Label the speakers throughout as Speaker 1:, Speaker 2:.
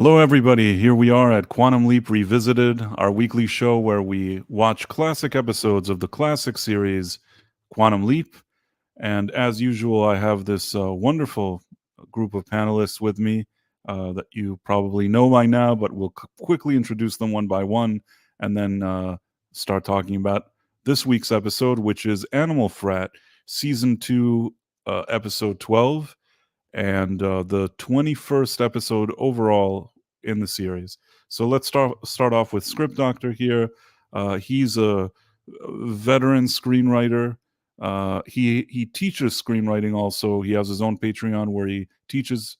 Speaker 1: Hello, everybody. Here we are at Quantum Leap Revisited, our weekly show where we watch classic episodes of the classic series Quantum Leap. And as usual, I have this wonderful group of panelists with me that you probably know by now, but we'll quickly introduce them one by one and then start talking about this week's episode, which is Animal Frat, Season 2, Episode 12. And the 21st episode overall in the series. So let's start off with Script Doctor here. He's a veteran screenwriter. He teaches screenwriting also. He has his own Patreon where he teaches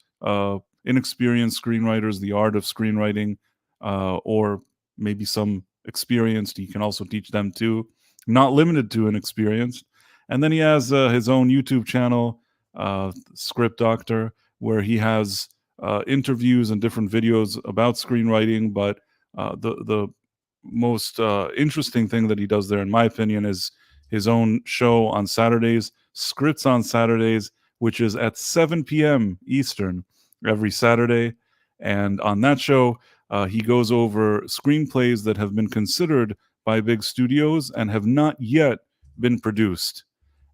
Speaker 1: inexperienced screenwriters the art of screenwriting, or maybe some experienced. He can also teach them too, not limited to inexperienced. And then he has his own YouTube channel, Script Doctor, where he has interviews and different videos about screenwriting. But the most interesting thing that he does there, in my opinion, is his own show on Saturdays, Scripts on Saturdays, which is at 7 p.m. Eastern every Saturday. And on that show, he goes over screenplays that have been considered by big studios and have not yet been produced.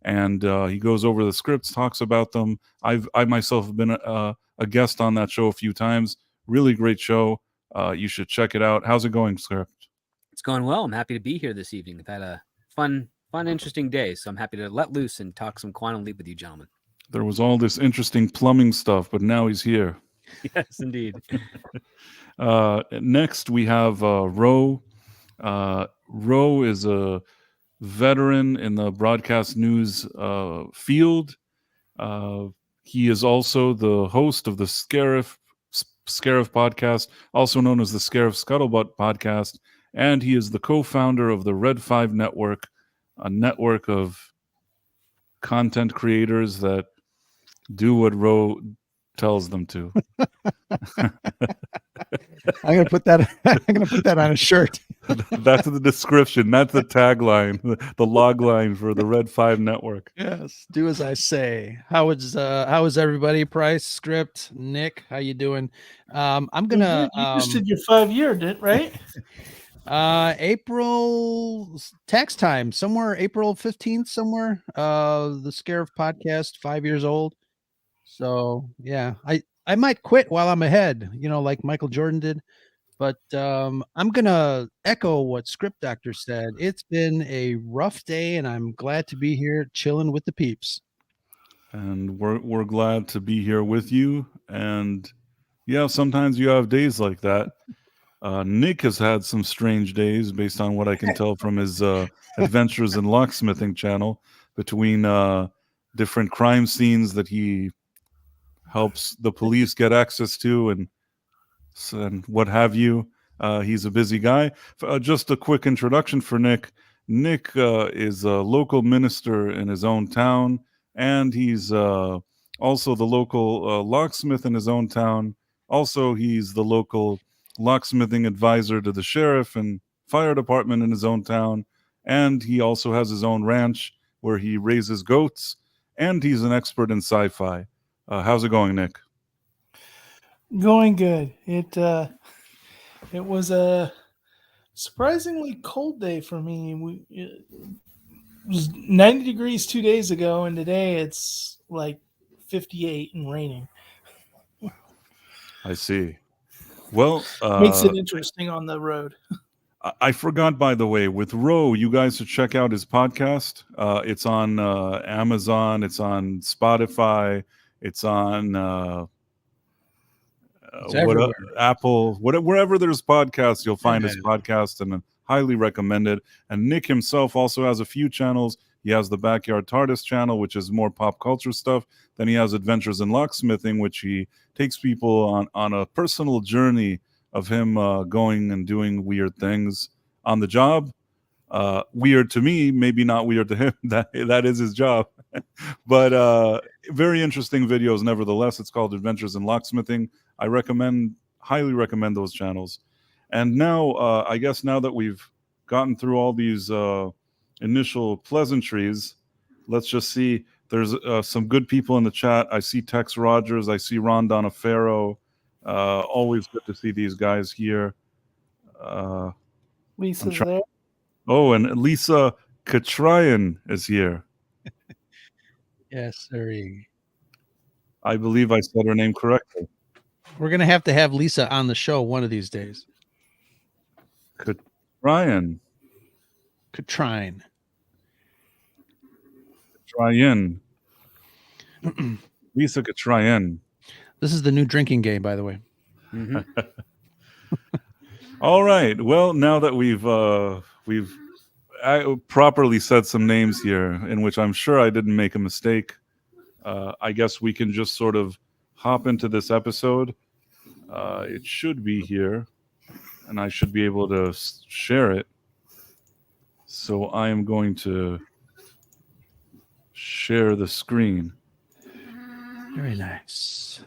Speaker 1: And he goes over the scripts, talks about them. I myself have been a guest on that show a few times. Really great show. You should check it out. How's it going, Script?
Speaker 2: It's going well. I'm happy to be here this evening. I've had a fun, interesting day. So I'm happy to let loose and talk some Quantum Leap with you, gentlemen.
Speaker 1: There was all this interesting plumbing stuff, but now he's here.
Speaker 2: Yes, indeed.
Speaker 1: Next, we have Ro. Ro is a veteran in the broadcast news field. He is also the host of the Scarif Podcast, also known as the Scarif Scuttlebutt Podcast, and he is the co-founder of the Red 5 Network, a network of content creators that do what Ro tells them to.
Speaker 3: I'm gonna put that on a shirt.
Speaker 1: That's the description. That's the tagline, the log line for the Red 5 Network.
Speaker 3: Yes, do as I say. How is everybody? Price, Script, Nick, how you doing? I'm gonna.
Speaker 4: You just did your 5-year, right?
Speaker 3: April tax time somewhere, April 15th somewhere. The Scarif Podcast, 5 years old. So yeah, I might quit while I'm ahead, like Michael Jordan did. But I'm going to echo what Script Doctor said. It's been a rough day, and I'm glad to be here chilling with the peeps.
Speaker 1: And we're glad to be here with you. And yeah, sometimes you have days like that. Nick has had some strange days based on what I can tell from his Adventures in Locksmithing channel, between different crime scenes that he helps the police get access to and what have you. He's a busy guy. Just a quick introduction for Nick. Nick is a local minister in his own town, and he's also the local locksmith in his own town. Also, he's the local locksmithing advisor to the sheriff and fire department in his own town. And he also has his own ranch where he raises goats, and he's an expert in sci-fi. How's it going, Nick?
Speaker 4: Going good. It was a surprisingly cold day for me. It was 90 degrees 2 days ago, and today it's like 58 and raining.
Speaker 1: I see. Well,
Speaker 4: makes it interesting on the road.
Speaker 1: I forgot, by the way, with Ro, you guys should check out his podcast. It's on Amazon. It's on Spotify. It's on Apple, wherever there's podcasts, you'll find his podcast, and I highly recommend it. And Nick himself also has a few channels. He has the Back Yard Tardis channel, which is more pop culture stuff. Then he has Adventures in Locksmithing, which he takes people on a personal journey of him going and doing weird things on the job. Weird to me, maybe not weird to him. That is his job. But very interesting videos nevertheless. It's called Adventures in Locksmithing. I highly recommend those channels. And now, I guess now that we've gotten through all these initial pleasantries, let's just see. There's some good people in the chat. I see Tex Rogers. I see Ron Donofero. Always good to see these guys here.
Speaker 4: Lisa's
Speaker 1: try-
Speaker 4: there.
Speaker 1: Oh, and Lisa Katryan is here.
Speaker 3: Yes, sir.
Speaker 1: I believe I said her name correctly.
Speaker 3: We're gonna have to have Lisa on the show one of these days.
Speaker 1: Katryan.
Speaker 3: Katrine.
Speaker 1: Katryan. Lisa Katryan.
Speaker 3: This is the new drinking game, by the way.
Speaker 2: Mhm.
Speaker 1: All right. Well, now that we've properly said some names here, in which I'm sure I didn't make a mistake, I guess we can just sort of hop into this episode. It should be here, and I should be able to share it. So I am going to share the screen.
Speaker 3: Very nice.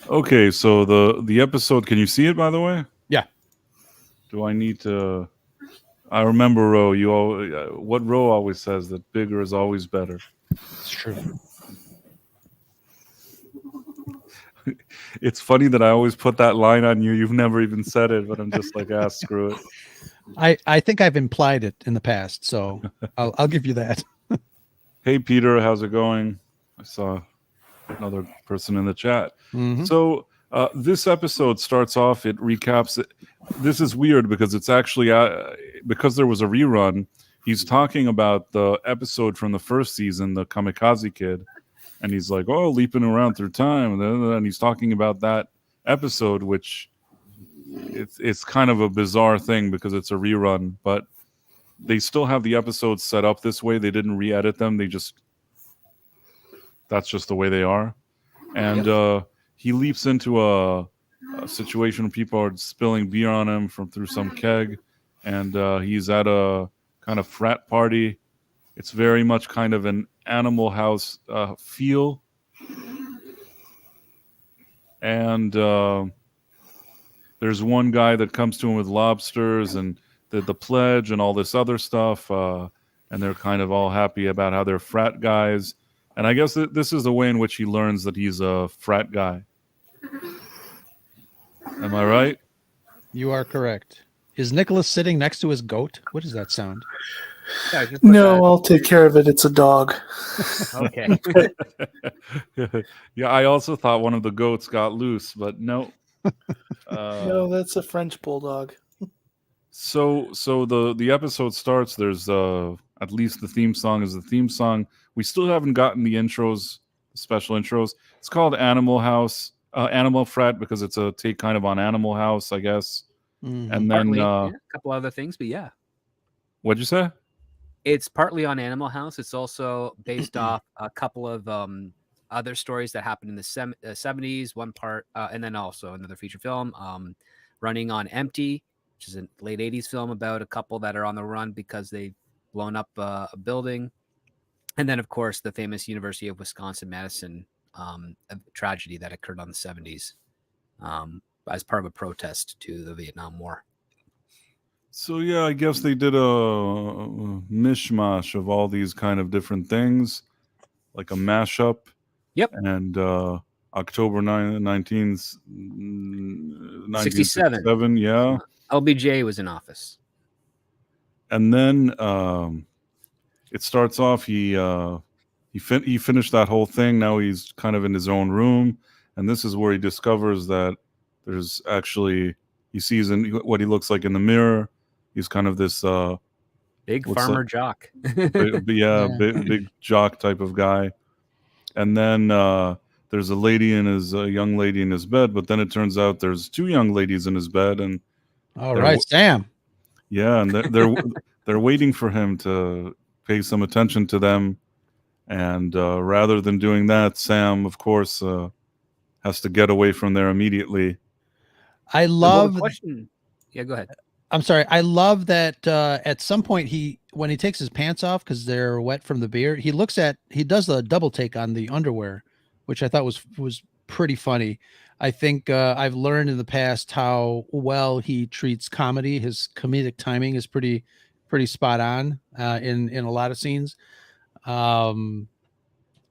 Speaker 1: Okay, so the episode, can you see it, by the way?
Speaker 3: Yeah.
Speaker 1: Do I need to... I remember Ro, what Ro always says, that bigger is always better.
Speaker 3: It's true.
Speaker 1: It's funny that I always put that line on you. You've never even said it, but I'm just like, screw it.
Speaker 3: I think I've implied it in the past, so I'll give you that.
Speaker 1: Hey, Peter, how's it going? I saw another person in the chat.
Speaker 3: Mhm.
Speaker 1: So this episode starts off, it recaps it. This is weird because it's actually, because there was a rerun, he's talking about the episode from the first season, the Kamikaze Kid, and he's like, oh, leaping around through time, and he's talking about that episode, which it's kind of a bizarre thing because it's a rerun, but they still have the episodes set up this way. They didn't re-edit them. That's just the way they are. And he leaps into a situation where people are spilling beer on him through some keg, and he's at a kind of frat party. It's very much kind of an Animal House feel. And there's one guy that comes to him with lobsters and the pledge and all this other stuff, and they're kind of all happy about how they're frat guys. And I guess this is the way in which he learns that he's a frat guy. Am I right?
Speaker 3: You are correct. Is Nicholas sitting next to his goat? What does that sound?
Speaker 2: Yeah, just put
Speaker 4: No, I'll take care of it. It's a dog.
Speaker 2: that- Okay.
Speaker 1: Yeah, I also thought one of the goats got loose, but no.
Speaker 4: No, that's a French bulldog.
Speaker 1: So the episode starts. There's at least the theme song is the theme song. We still haven't gotten the intros, the special intros. It's called Animal Frat because it's a take kind of on Animal House, I guess.
Speaker 3: Mhm.
Speaker 1: And then
Speaker 2: Partly, yeah, a couple other things, but yeah.
Speaker 1: what'd you say?
Speaker 2: It's partly on Animal House. It's also based off a couple of other stories that happened in the 70s, one part, and then also another feature film, Running on Empty, which is a late 80s film about a couple that are on the run because they've blown up a building. And then, of course, the famous University of Wisconsin-Madison tragedy that occurred on the 70s as part of a protest to the Vietnam War.
Speaker 1: So yeah, I guess they did a mishmash of all these kind of different things, like a mashup.
Speaker 2: Yep.
Speaker 1: And October 1967, yeah.
Speaker 2: LBJ was in office.
Speaker 1: And then it starts off. He finished that whole thing. Now he's kind of in his own room, and this is where he discovers that there's actually he sees what he looks like in the mirror. He's kind of this
Speaker 2: Big
Speaker 1: looks
Speaker 2: farmer
Speaker 1: like-
Speaker 2: jock.
Speaker 1: big jock type of guy. And then there's a young lady in his bed, but then it turns out there's two young ladies in his bed, and
Speaker 3: All right, Sam.
Speaker 1: yeah, and they're waiting for him to pay some attention to them. And rather than doing that, Sam, of course, has to get away from there immediately.
Speaker 3: I
Speaker 2: Well,
Speaker 3: love.
Speaker 2: the question. Yeah, go ahead.
Speaker 3: I'm sorry. I love that at some point when he takes his pants off because they're wet from the beer, he does a double take on the underwear, which I thought was pretty funny. I think I've learned in the past how well he treats comedy. His comedic timing is pretty spot on in a lot of scenes. I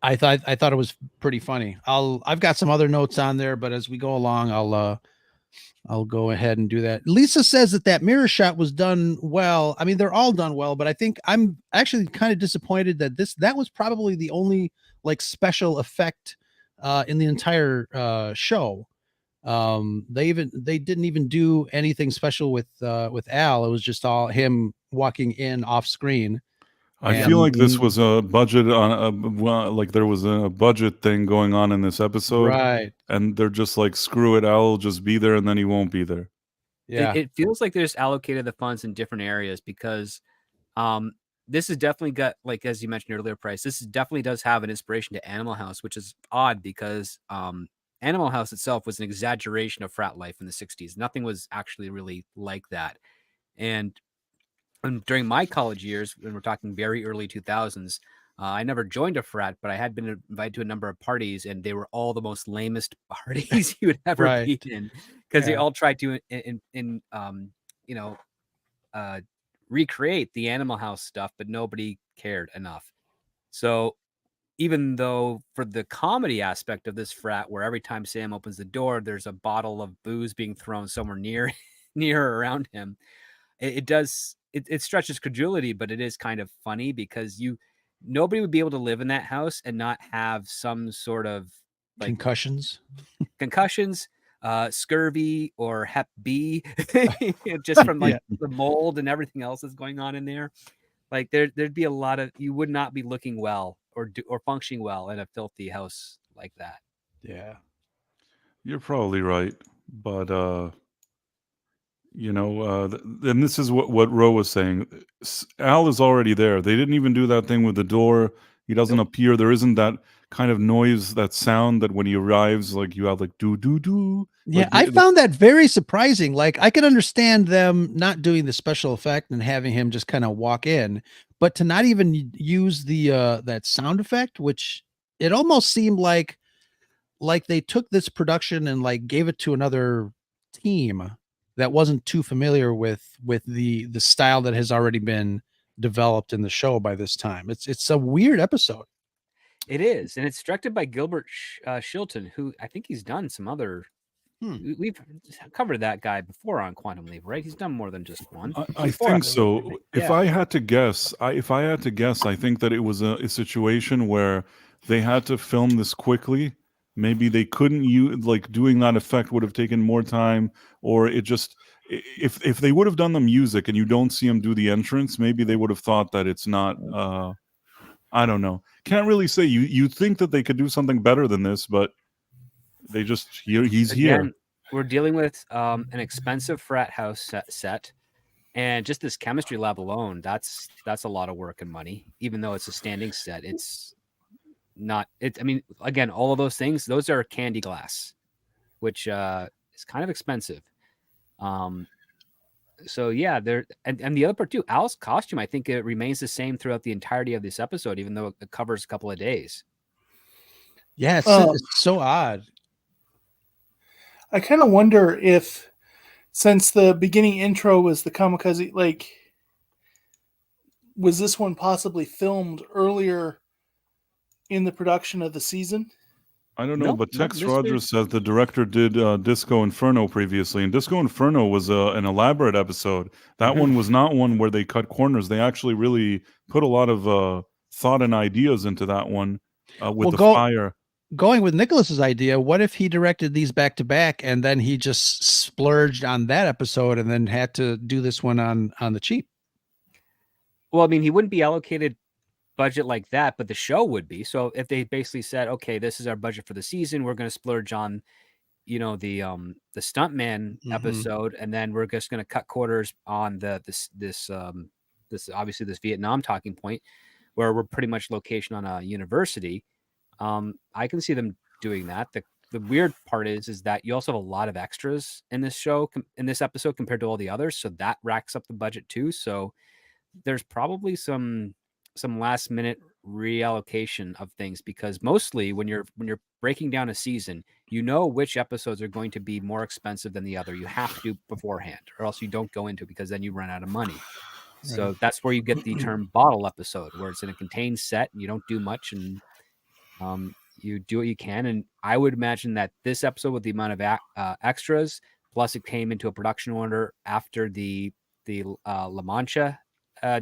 Speaker 3: I thought it was pretty funny. I've got some other notes on there, but as we go along, I'll go ahead and do that. Lisa says that mirror shot was done well. I mean, they're all done well, but I think I'm actually kind of disappointed that that was probably the only like special effect in the entire show. They didn't even do anything special with Al. It was just all him walking in off screen.
Speaker 1: I feel like this was a budget like there was a budget thing going on in this episode,
Speaker 3: right?
Speaker 1: And they're just like, screw it, Al will just be there, and then he won't be there.
Speaker 3: Yeah,
Speaker 2: it feels like they just allocated the funds in different areas because, this has definitely got, like as you mentioned earlier, Price. This definitely does have an inspiration to Animal House, which is odd because Animal House itself was an exaggeration of frat life in the 60s. Nothing was actually really like that, and during my college years, when we're talking very early 2000s, I never joined a frat, but I had been invited to a number of parties, and they were all the most lamest parties you would ever be in, because they all tried to, recreate the Animal House stuff, but nobody cared enough. So even though for the comedy aspect of this frat, where every time Sam opens the door, there's a bottle of booze being thrown somewhere near or around him, it stretches credulity, but it is kind of funny because nobody would be able to live in that house and not have some sort of like
Speaker 3: concussions,
Speaker 2: scurvy or Hep B, just from like the mold and everything else that's going on in there. Like there'd be a lot of, you would not be looking well or functioning well in a filthy house like that.
Speaker 3: Yeah,
Speaker 1: you're probably right, but and this is what Ro was saying. Al is already there. They didn't even do that thing with the door. He doesn't appear. There isn't that kind of noise, that sound that when he arrives, like you have like do do do.
Speaker 3: Yeah,
Speaker 1: like,
Speaker 3: I found that very surprising. Like I could understand them not doing the special effect and having him just kind of walk in, but to not even use the that sound effect, which it almost seemed like they took this production and like gave it to another team that wasn't too familiar with the style that has already been developed in the show by this time. It's a weird episode.
Speaker 2: It is, and it's directed by Gilbert Shilton, who I think he's done some other. We've covered that guy before on Quantum Leap, right? He's done more than just one.
Speaker 1: I think so. If I had to guess, I think that it was a situation where they had to film this quickly. Maybe they couldn't use, like, doing that effect would have taken more time, or it just, if they would have done the music and you don't see him do the entrance, maybe they would have thought that it's not. I don't know. Can't really say. You think that they could do something better than this, but they just he's here.
Speaker 2: We're dealing with an expensive frat house set, and just this chemistry lab alone, that's a lot of work and money. Even though it's a standing set, it's not. I mean, again, all of those things, those are candy glass, which is kind of expensive. So yeah, there and the other part too, Al's costume, I think it remains the same throughout the entirety of this episode, even though it covers a couple of days.
Speaker 3: Yeah, it's so odd.
Speaker 4: I kind of wonder if, since the beginning intro was the kamikaze, like, was this one possibly filmed earlier in the production of the season?
Speaker 1: I don't know, but Tex Rogers says the director did Disco Inferno previously, and Disco Inferno was an elaborate episode. That one was not one where they cut corners. They actually really put a lot of thought and ideas into that one with fire.
Speaker 3: Going with Nicholas's idea, what if he directed these back to back and then he just splurged on that episode and then had to do this one on the cheap?
Speaker 2: Well, I mean, he wouldn't be allocated budget like that, but the show would be. So if they basically said, okay, this is our budget for the season, we're going to splurge on, the stuntman episode, and then we're just going to cut quarters on this obviously this Vietnam talking point, where we're pretty much location on a university. I can see them doing that. The weird part is that you also have a lot of extras in this show, in this episode, compared to all the others. So that racks up the budget too. So there's probably some last minute reallocation of things, because mostly when you're breaking down a season, which episodes are going to be more expensive than the other. You have to do beforehand, or else you don't go into it, because then you run out of money. Right. So that's where you get the term bottle episode, where it's in a contained set and you don't do much, and You do what you can, and I would imagine that this episode, with the amount of extras, plus it came into a production order after the La Mancha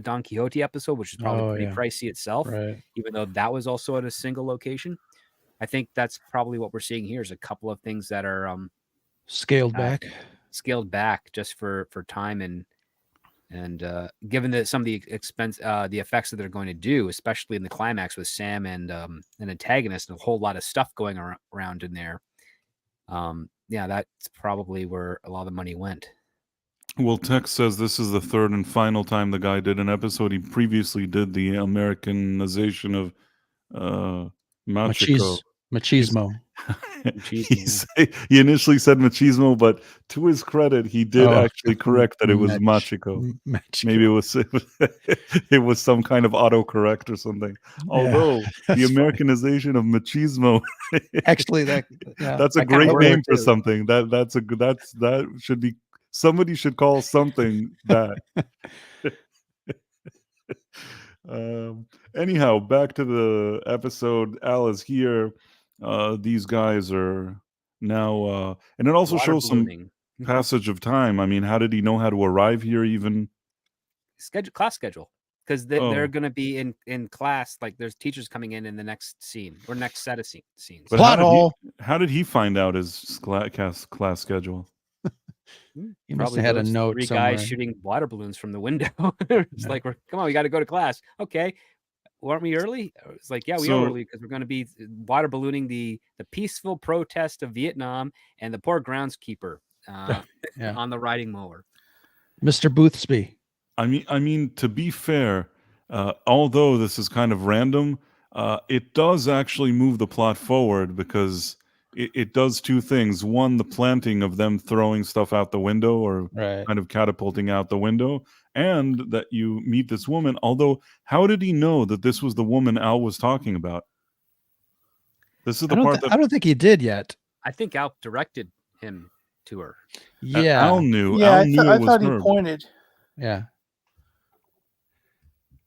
Speaker 2: Don Quixote episode, which is probably pretty pricey itself, even though that was also at a single location. I think that's probably what we're seeing here is a couple of things that are
Speaker 3: scaled back
Speaker 2: just for time and given that some of the the effects that they're going to do, especially in the climax with Sam and an antagonist and a whole lot of stuff going around in there. That's probably where a lot of the money went.
Speaker 1: Well, Tex says this is the third and final time the guy did an episode. He previously did the Americanization of Machiko.
Speaker 3: Machismo.
Speaker 1: He initially said machismo, but to his credit, he did actually correct that it was machiko. Maybe it was some kind of autocorrect or something. Although the Americanization of machismo,
Speaker 3: actually,
Speaker 1: that's a great name for something. That should be, somebody should call something that. Anyhow, back to the episode. Al is here. These guys are now, and it also shows some passage of time. I mean, how did he know how to arrive here? Even
Speaker 2: class schedule, because they're going to be in class. Like there's teachers coming in the next scene or next set of scenes.
Speaker 1: But how did he find out his class schedule?
Speaker 3: He must have had a note.
Speaker 2: Three
Speaker 3: somewhere.
Speaker 2: Guys shooting water balloons from the window. It's like, come on, we got to go to class. Okay. Aren't we early? It's like, yeah, we are early because we're going to be water ballooning the peaceful protest of Vietnam and the poor groundskeeper on the riding mower.
Speaker 3: Mr. Boothby.
Speaker 1: I mean, to be fair, although this is kind of random, it does actually move the plot forward because it does two things. One, the planting of them throwing stuff out the window or kind of catapulting out the window. And that you meet this woman, although how did he know that this was the woman Al was talking about? This is the part that
Speaker 3: I don't think he did yet.
Speaker 2: I think Al directed him to her.
Speaker 3: Yeah.
Speaker 1: Al knew.
Speaker 4: Yeah,
Speaker 1: Al knew
Speaker 4: I
Speaker 1: it was
Speaker 4: thought he
Speaker 1: her.
Speaker 4: pointed.
Speaker 3: Yeah.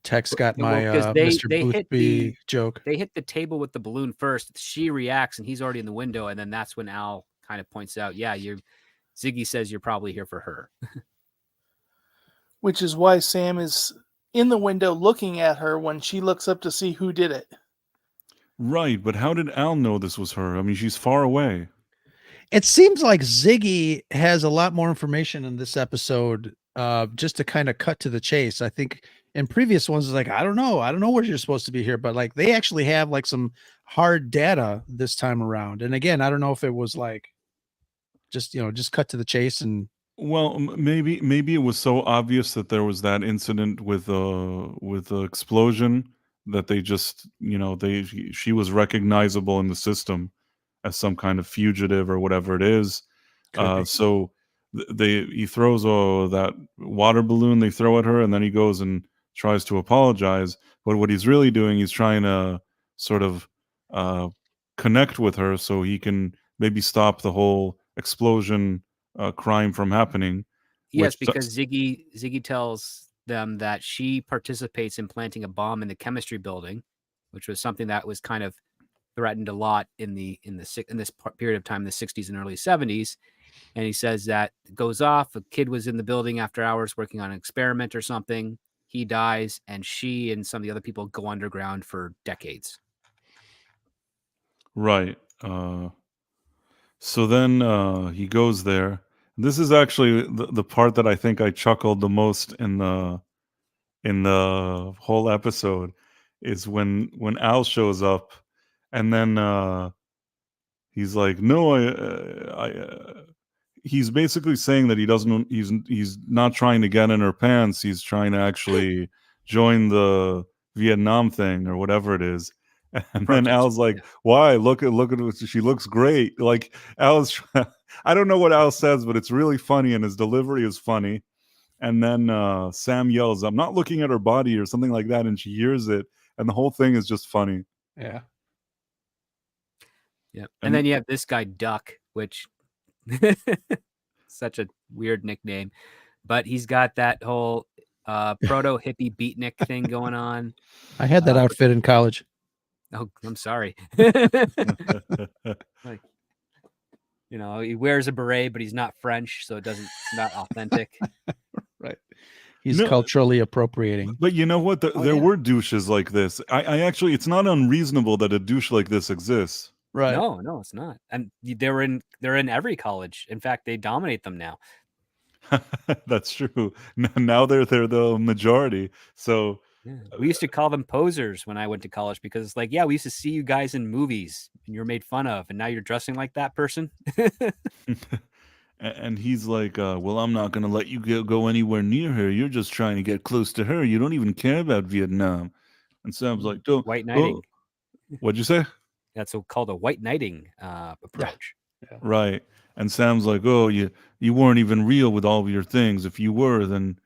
Speaker 3: Tex got my Mr. Boothby joke.
Speaker 2: They hit the table with the balloon first. She reacts, and he's already in the window, and then that's when Al kind of points out, Ziggy says you're probably here for her.
Speaker 4: Which is why Sam is in the window looking at her when she looks up to see who did it.
Speaker 1: Right, but how did Al know this was her? I mean, she's far away.
Speaker 3: It seems like Ziggy has a lot more information in this episode, just to kind of cut to the chase. I think in previous ones, it's like, I don't know where you're supposed to be here, but like they actually have like some hard data this time around. And again, I don't know if it was like just cut to the chase and.
Speaker 1: Well, maybe it was so obvious that there was that incident with the explosion that they just, she was recognizable in the system as some kind of fugitive or whatever it is. So he throws that water balloon they throw at her, and then he goes and tries to apologize. But what he's really doing, he's trying to sort of connect with her so he can maybe stop the whole explosion crime from happening.
Speaker 2: Yes, because Ziggy tells them that she participates in planting a bomb in the chemistry building, which was something that was kind of threatened a lot in this period of time, the 60s and early 70s. And he says that it goes off. A kid was in the building after hours working on an experiment or something. He dies, and she and some of the other people go underground for decades.
Speaker 1: Right. So then he goes there. This is actually the part that I think I chuckled the most in the whole episode is when Al shows up, and then he's like, no, he's basically saying that he's not trying to get in her pants. He's trying to actually join the Vietnam thing or whatever it is. And then Al's like, why? Look at what she looks great. Like Al's, I don't know what Al says, but it's really funny, and his delivery is funny. And then Sam yells, I'm not looking at her body or something like that. And she hears it. And the whole thing is just funny.
Speaker 3: Yeah.
Speaker 2: Yeah. And then you have this guy, Duck, which such a weird nickname. But he's got that whole proto hippie beatnik thing going on.
Speaker 3: I had that outfit in college.
Speaker 2: Oh, I'm sorry. Like, he wears a beret, but he's not French, so it's not authentic.
Speaker 3: Right. He's
Speaker 1: No.
Speaker 3: culturally appropriating.
Speaker 1: But you know what? There
Speaker 2: yeah.
Speaker 1: were douches like this. I actually, it's not unreasonable that a douche like this exists.
Speaker 3: Right.
Speaker 2: No, it's not. And they're in every college. In fact, they dominate them now.
Speaker 1: That's true. Now they're the majority. So
Speaker 2: Yeah. We used to call them posers when I went to college because it's like, yeah, we used to see you guys in movies and you're made fun of, and now you're dressing like that person.
Speaker 1: and he's like, well, I'm not going to let you go anywhere near her. You're just trying to get close to her. You don't even care about Vietnam. And Sam's like, don't.
Speaker 2: White knighting.
Speaker 1: What'd you say?
Speaker 2: That's called a white knighting approach.
Speaker 3: Yeah.
Speaker 1: Right. And Sam's like, oh, you weren't even real with all of your things. If you were, then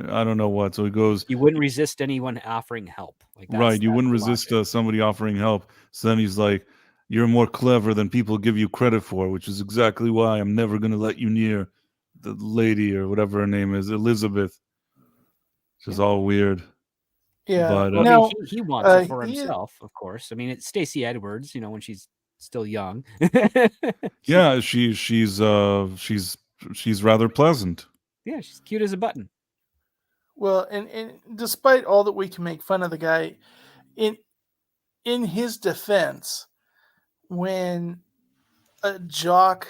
Speaker 1: I don't know what. So he goes,
Speaker 2: you wouldn't resist anyone offering help.
Speaker 1: Right. You wouldn't resist somebody offering help. So then he's like, you're more clever than people give you credit for, which is exactly why I'm never going to let you near the lady or whatever her name is, Elizabeth. Which is all weird.
Speaker 4: Yeah.
Speaker 1: But,
Speaker 2: well,
Speaker 4: no,
Speaker 2: he wants it for himself, of course. I mean, it's Stacey Edwards, when she's still young.
Speaker 1: Yeah, she's rather pleasant.
Speaker 2: Yeah, she's cute as a button.
Speaker 4: Well, and despite all that we can make fun of the guy, in his defense, when a jock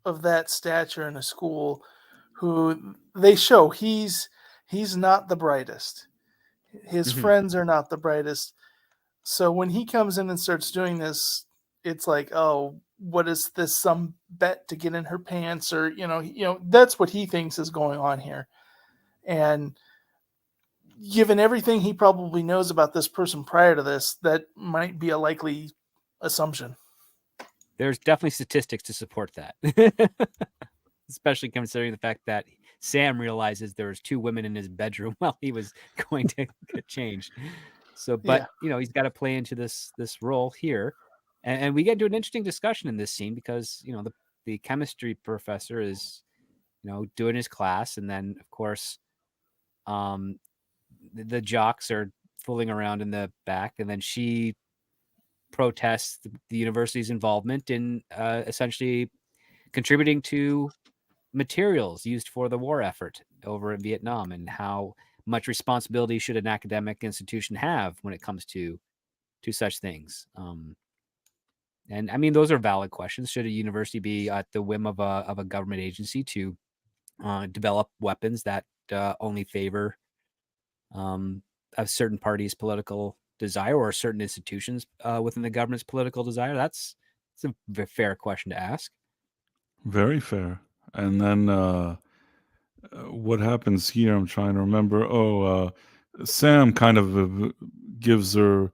Speaker 4: of that stature in a school, who they show he's not the brightest, his friends are not the brightest, so when he comes in and starts doing this, it's like, oh, what is this, some bet to get in her pants, or that's what he thinks is going on here. And given everything he probably knows about this person prior to this, that might be a likely assumption.
Speaker 2: There's definitely statistics to support that, especially considering the fact that Sam realizes there was 2 women in his bedroom while he was going to get changed. So, but he's got to play into this role here, and we get into an interesting discussion in this scene because the chemistry professor is doing his class, and then of course, the jocks are fooling around in the back, and then she protests the university's involvement in essentially contributing to materials used for the war effort over in Vietnam, and how much responsibility should an academic institution have when it comes to such things. And I mean, those are valid questions. Should a university be at the whim of a government agency to develop weapons that only favor a certain party's political desire, or certain institutions within the government's political desire? It's a fair question to ask.
Speaker 1: Very fair. And then what happens here? I'm trying to remember. Sam kind of gives her.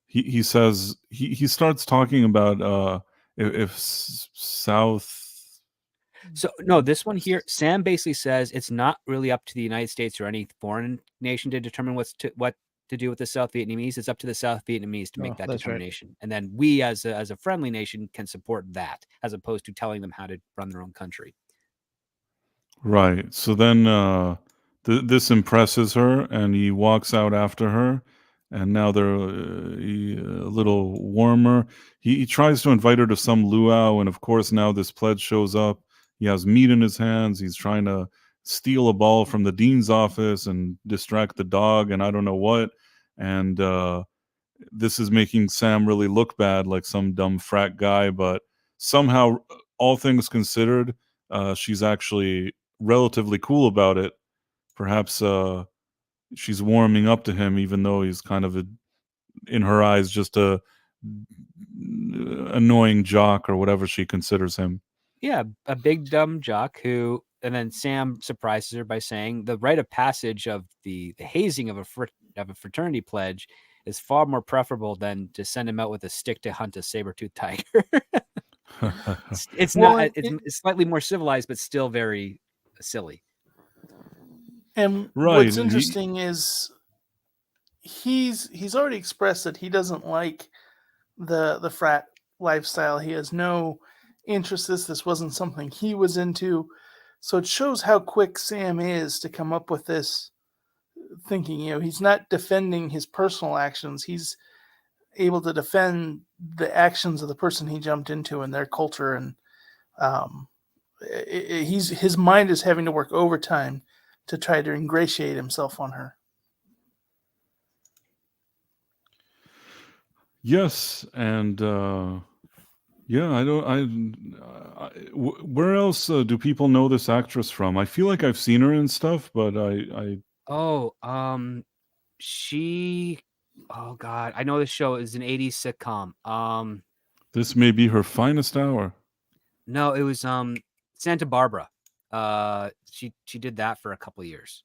Speaker 1: He says he starts talking about if South.
Speaker 2: So no, this one here, Sam basically says it's not really up to the United States or any foreign nation to determine what to do with the South Vietnamese. It's up to the South Vietnamese to make that determination. Right. And then we, as a friendly nation, can support that, as opposed to telling them how to run their own country.
Speaker 1: Right. So then this impresses her, and he walks out after her. And now they're a little warmer. He tries to invite her to some luau, and of course now this pledge shows up. He has meat in his hands. He's trying to steal a ball from the dean's office and distract the dog, and I don't know what. And this is making Sam really look bad, like some dumb frat guy. But somehow, all things considered, she's actually relatively cool about it. Perhaps she's warming up to him, even though he's kind of in her eyes just a annoying jock or whatever she considers him.
Speaker 2: Yeah, a big dumb jock who, and then Sam surprises her by saying the rite of passage of the hazing of a fraternity pledge is far more preferable than to send him out with a stick to hunt a saber-toothed tiger. It's slightly more civilized, but still very silly.
Speaker 4: And what's interesting is he's already expressed that he doesn't like the frat lifestyle. He has no interest. This wasn't something he was into. So it shows how quick Sam is to come up with this thinking. He's not defending his personal actions. He's able to defend the actions of the person he jumped into and their culture, and his mind is having to work overtime to try to ingratiate himself on her.
Speaker 1: Yes, and where else do people know this actress from? I feel like I've seen her in stuff, but
Speaker 2: she. Oh God, I know this show is an '80s sitcom.
Speaker 1: This may be her finest hour.
Speaker 2: No, it was Santa Barbara. She did that for a couple of years.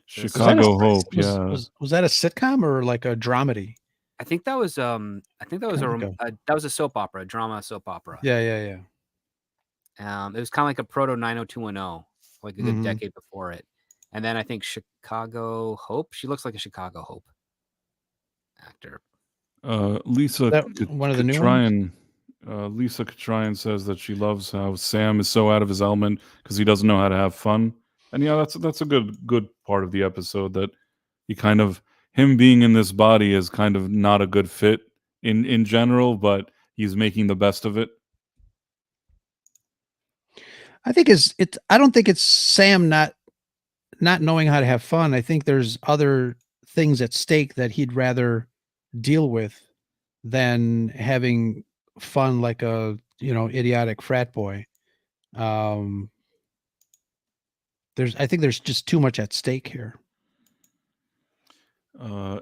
Speaker 1: Chicago Hope.
Speaker 3: Was that a sitcom or like a dramedy?
Speaker 2: I think that was that was a soap opera, a drama soap opera.
Speaker 3: Yeah.
Speaker 2: It was kind of like a proto 90210, like a good decade before it. And then I think Chicago Hope. She looks like a Chicago Hope actor.
Speaker 1: Lisa,
Speaker 3: one of the new ones?
Speaker 1: Lisa Katryan says that she loves how Sam is so out of his element because he doesn't know how to have fun. And yeah, that's a good part of the episode, that he kind of, him being in this body is kind of not a good fit in general, but he's making the best of it.
Speaker 3: I think I don't think it's Sam not knowing how to have fun. I think there's other things at stake that he'd rather deal with than having fun like a, idiotic frat boy. I think there's just too much at stake here.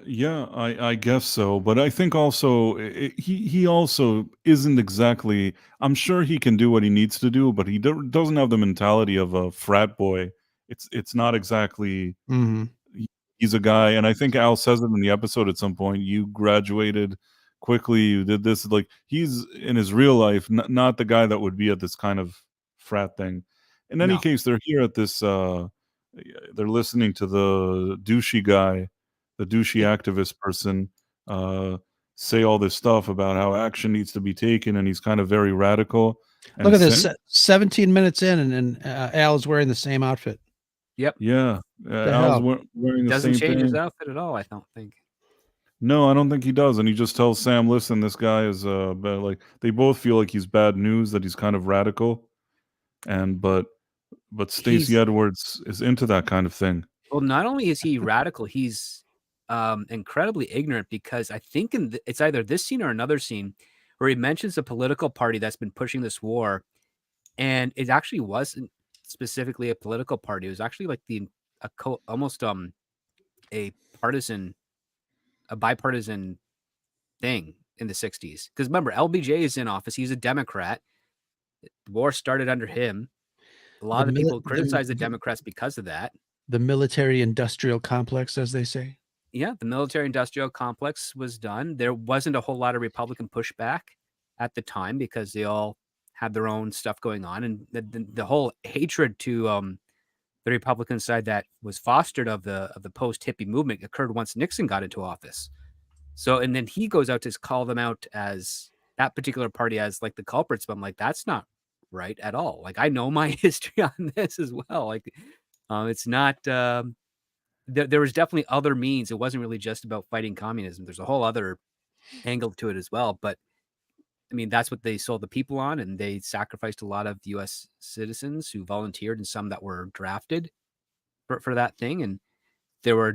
Speaker 1: Yeah, I guess so, but I think also he also isn't exactly. I'm sure he can do what he needs to do, but he doesn't have the mentality of a frat boy. It's not exactly. He's a guy, and I think Al says it in the episode at some point. You graduated quickly. You did this. Like, he's in his real life, not the guy that would be at this kind of frat thing. In any case, they're here at this. They're listening to the douchey guy, the douchey activist person, say all this stuff about how action needs to be taken, and he's kind of very radical. And
Speaker 3: look at this, 17 minutes in, and Al is wearing the same outfit.
Speaker 2: Yep.
Speaker 1: Yeah. Al's wearing the
Speaker 2: doesn't
Speaker 1: same
Speaker 2: change
Speaker 1: thing.
Speaker 2: his outfit at all, I don't think.
Speaker 1: No, I don't think he does. And he just tells Sam, listen, this guy is like, they both feel like he's bad news, that he's kind of radical. And but Stacey Edwards is into that kind of thing.
Speaker 2: Well, not only is he radical, he's incredibly ignorant, because I think it's either this scene or another scene where he mentions a political party that's been pushing this war, and it actually wasn't specifically a political party. It was actually like almost a bipartisan thing in the 60s. Because remember, LBJ is in office. He's a Democrat. The war started under him. A lot of people criticize the Democrats because of that.
Speaker 3: The military-industrial complex, as they say.
Speaker 2: Yeah, the military-industrial complex was done. There wasn't a whole lot of Republican pushback at the time because they all had their own stuff going on. And the whole hatred to the Republican side that was fostered of the post-hippie movement occurred once Nixon got into office. So, and then he goes out to call them out as that particular party as like the culprits. But I'm like, that's not right at all. Like, I know my history on this as well. Like, it's not. There was definitely other means. It wasn't really just about fighting communism. There's a whole other angle to it as well. But I mean, that's what they sold the people on, and they sacrificed a lot of U.S. citizens who volunteered and some that were drafted for that thing. And there were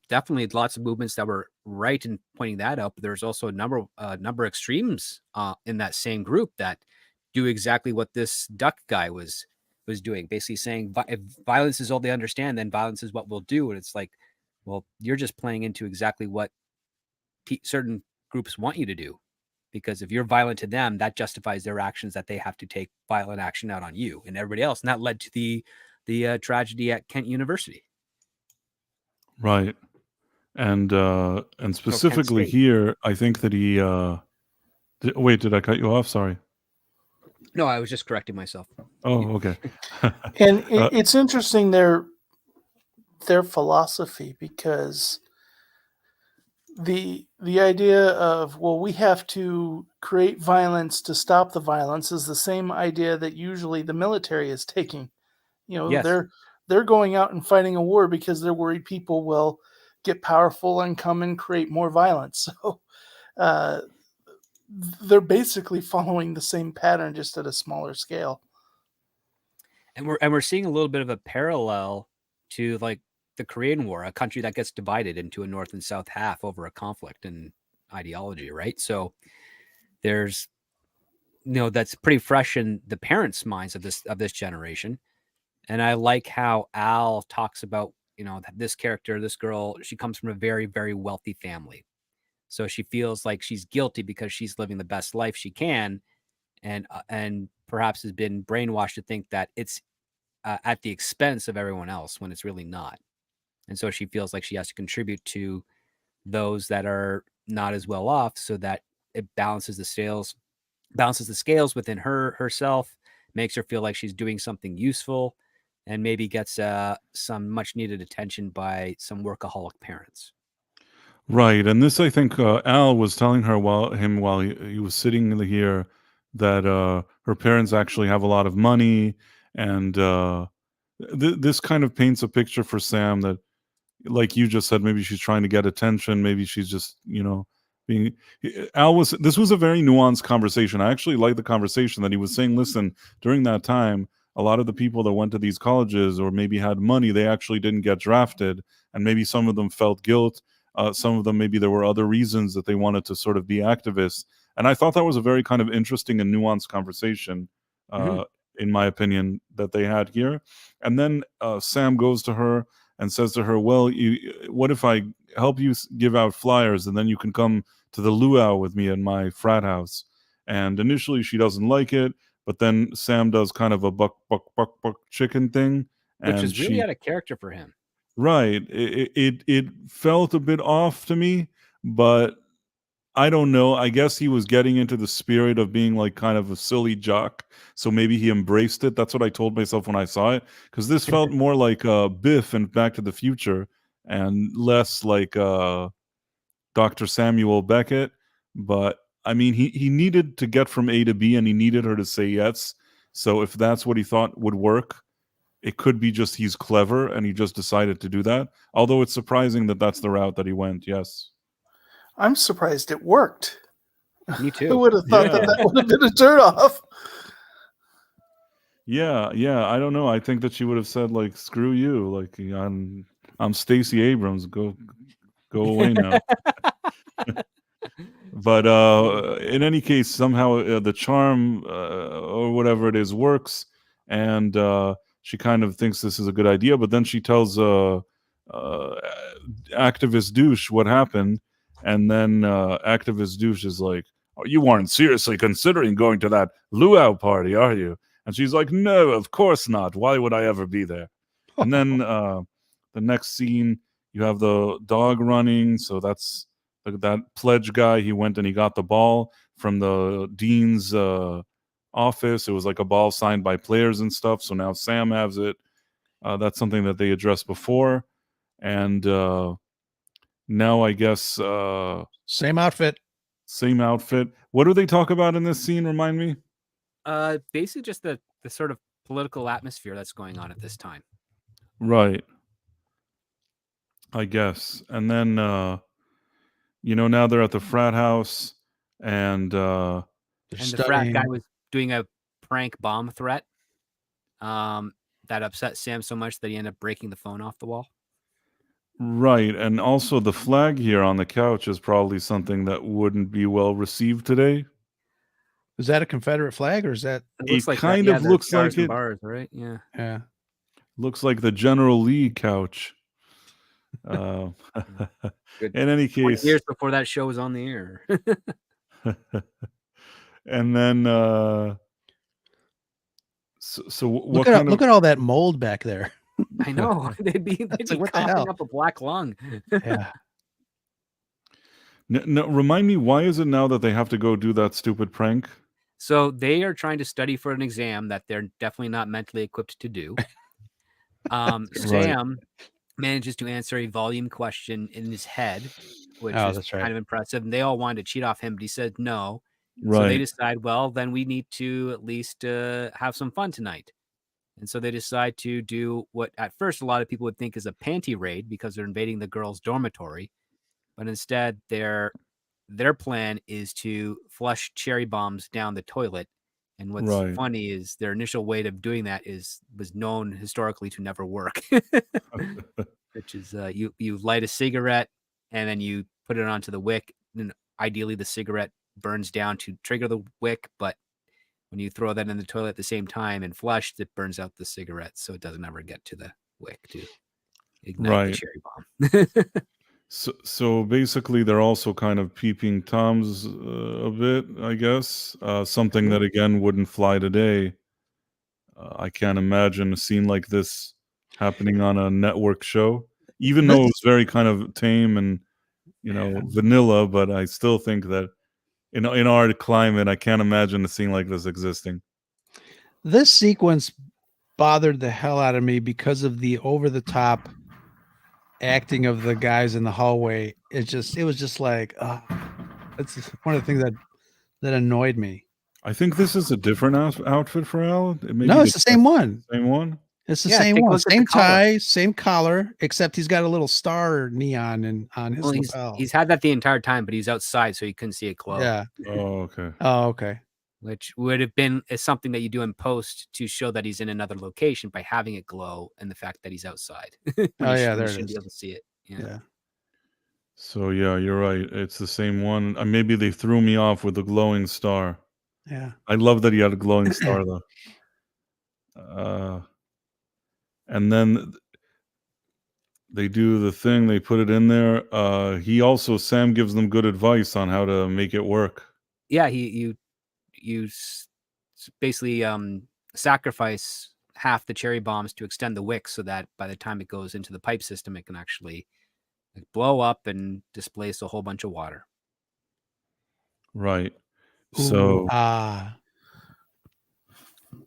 Speaker 2: definitely lots of movements that were right in pointing that out. But there's also a number of extremes in that same group that do exactly what this Duck guy was doing, basically saying if violence is all they understand, then violence is what we'll do. And it's like, well, you're just playing into exactly what certain groups want you to do. Because if you're violent to them, that justifies their actions, that they have to take violent action out on you and everybody else. And that led to the tragedy at Kent University.
Speaker 1: Right. And specifically here, I think that he wait, did I cut you off? Sorry.
Speaker 2: No, I was just correcting myself.
Speaker 1: Oh, okay.
Speaker 4: And it's interesting their philosophy, because the idea of, well, we have to create violence to stop the violence is the same idea that usually the military is taking.
Speaker 2: Yes.
Speaker 4: They're going out and fighting a war because they're worried people will get powerful and come and create more violence. So they're basically following the same pattern, just at a smaller scale.
Speaker 2: And we're seeing a little bit of a parallel to like the Korean War, a country that gets divided into a North and South half over a conflict and ideology, right? So there's, that's pretty fresh in the parents' minds of this generation. And I like how Al talks about, this character, this girl, she comes from a very, very wealthy family. So she feels like she's guilty because she's living the best life she can, and perhaps has been brainwashed to think that it's at the expense of everyone else when it's really not. And so she feels like she has to contribute to those that are not as well off, so that it balances the scales within herself, makes her feel like she's doing something useful, and maybe gets some much needed attention by some workaholic parents.
Speaker 1: Right, and this, I think, Al was telling her while he was sitting here that her parents actually have a lot of money, and this kind of paints a picture for Sam that, like you just said, maybe she's trying to get attention, maybe she's just, being. This was a very nuanced conversation. I actually like the conversation that he was saying, listen, during that time, a lot of the people that went to these colleges or maybe had money, they actually didn't get drafted, and maybe some of them felt guilt. Some of them, maybe there were other reasons that they wanted to sort of be activists. And I thought that was a very kind of interesting and nuanced conversation, in my opinion, that they had here. And then Sam goes to her and says to her, well, what if I help you give out flyers and then you can come to the luau with me in my frat house? And initially she doesn't like it, but then Sam does kind of a buck chicken thing.
Speaker 2: Which is really out of character for him.
Speaker 1: Right. It felt a bit off to me, but I don't know. I guess he was getting into the spirit of being like kind of a silly jock. So maybe he embraced it. That's what I told myself when I saw it. Because this felt more like Biff in Back to the Future and less like Dr. Samuel Beckett. But I mean, he needed to get from A to B and he needed her to say yes. So if that's what he thought would work, it could be just he's clever and he just decided to do that. Although it's surprising that that's the route that he went. Yes.
Speaker 4: I'm surprised it worked.
Speaker 2: Me too.
Speaker 4: Who would have thought that would have been a turnoff?
Speaker 1: Yeah. I don't know. I think that she would have said like, "Screw you! Like I'm Stacey Abrams. Go away now." But in any case, somehow the charm or whatever it is works, and she kind of thinks this is a good idea. But then she tells activist douche what happened. And then activist douche is like, oh, you weren't seriously considering going to that luau party, are you? And she's like, no, of course not. Why would I ever be there? And then the next scene, you have the dog running. So that's that pledge guy. He went and he got the ball from the dean's office. It was like a ball signed by players and stuff. So now Sam has it. That's something that they addressed before. And now I guess
Speaker 3: same outfit.
Speaker 1: What do they talk about in this scene? Remind me.
Speaker 2: Basically just the sort of political atmosphere that's going on at this time.
Speaker 1: Right. I guess. And then now they're at the frat house and the
Speaker 2: frat guy was doing a prank bomb threat that upset Sam so much that he ended up breaking the phone off the wall.
Speaker 1: Right, and also the flag here on the couch is probably something that wouldn't be well received today.
Speaker 3: Is that a Confederate flag, or is that?
Speaker 2: It looks like
Speaker 1: kind of looks like it.
Speaker 2: Bars, right? Yeah.
Speaker 1: Looks like the General Lee couch. In any case,
Speaker 2: 20 years before that show was on the air.
Speaker 1: And then, so what
Speaker 3: look at all that mold back there.
Speaker 2: I know. They'd be
Speaker 3: like,
Speaker 2: coughing up a black lung.
Speaker 3: Yeah.
Speaker 1: No, remind me, why is it now that they have to go do that stupid prank?
Speaker 2: So they are trying to study for an exam that they're definitely not mentally equipped to do. Sam manages to answer a volume question in his head, which is kind of impressive. And they all wanted to cheat off him, but he said no. Right. So they decide, well, then we need to at least have some fun tonight. And so they decide to do what at first a lot of people would think is a panty raid because they're invading the girls' dormitory. But instead, they're their plan is to flush cherry bombs down the toilet. And what's
Speaker 1: Right.
Speaker 2: funny is their initial way of doing that was known historically to never work, which is you light a cigarette and then you put it onto the wick. And ideally, the cigarette burns down to trigger the wick, but when you throw that in the toilet at the same time and flush, it burns out the cigarette, so it doesn't ever get to the wick to ignite the cherry bomb.
Speaker 1: So basically, they're also kind of peeping Toms a bit, I guess. Something that again wouldn't fly today. I can't imagine a scene like this happening on a network show, even though it was very kind of tame and vanilla. But I still think that in our climate, I can't imagine a scene like this existing.
Speaker 3: This sequence bothered the hell out of me because of the over-the-top acting of the guys in the hallway. It was just like, it's one of the things that annoyed me.
Speaker 1: I think this is a different outfit for Al.
Speaker 3: No, it's the same one.
Speaker 1: Same one?
Speaker 3: It's the same one. Same tie, same collar, except he's got a little star neon on his lapel.
Speaker 2: He's had that the entire time, but he's outside, so you couldn't see it glow.
Speaker 3: Yeah.
Speaker 1: Oh, okay.
Speaker 2: Which would have been something that you do in post to show that he's in another location by having it glow and the fact that he's outside.
Speaker 3: There it is.
Speaker 2: Be able to see it.
Speaker 3: Yeah.
Speaker 1: So yeah, you're right. It's the same one. Maybe they threw me off with the glowing star.
Speaker 3: Yeah.
Speaker 1: I love that he had a glowing star though. And then they do the thing. They put it in there. Sam gives them good advice on how to make it work.
Speaker 2: Yeah, you basically sacrifice half the cherry bombs to extend the wick so that by the time it goes into the pipe system, it can actually blow up and displace a whole bunch of water.
Speaker 1: Right. So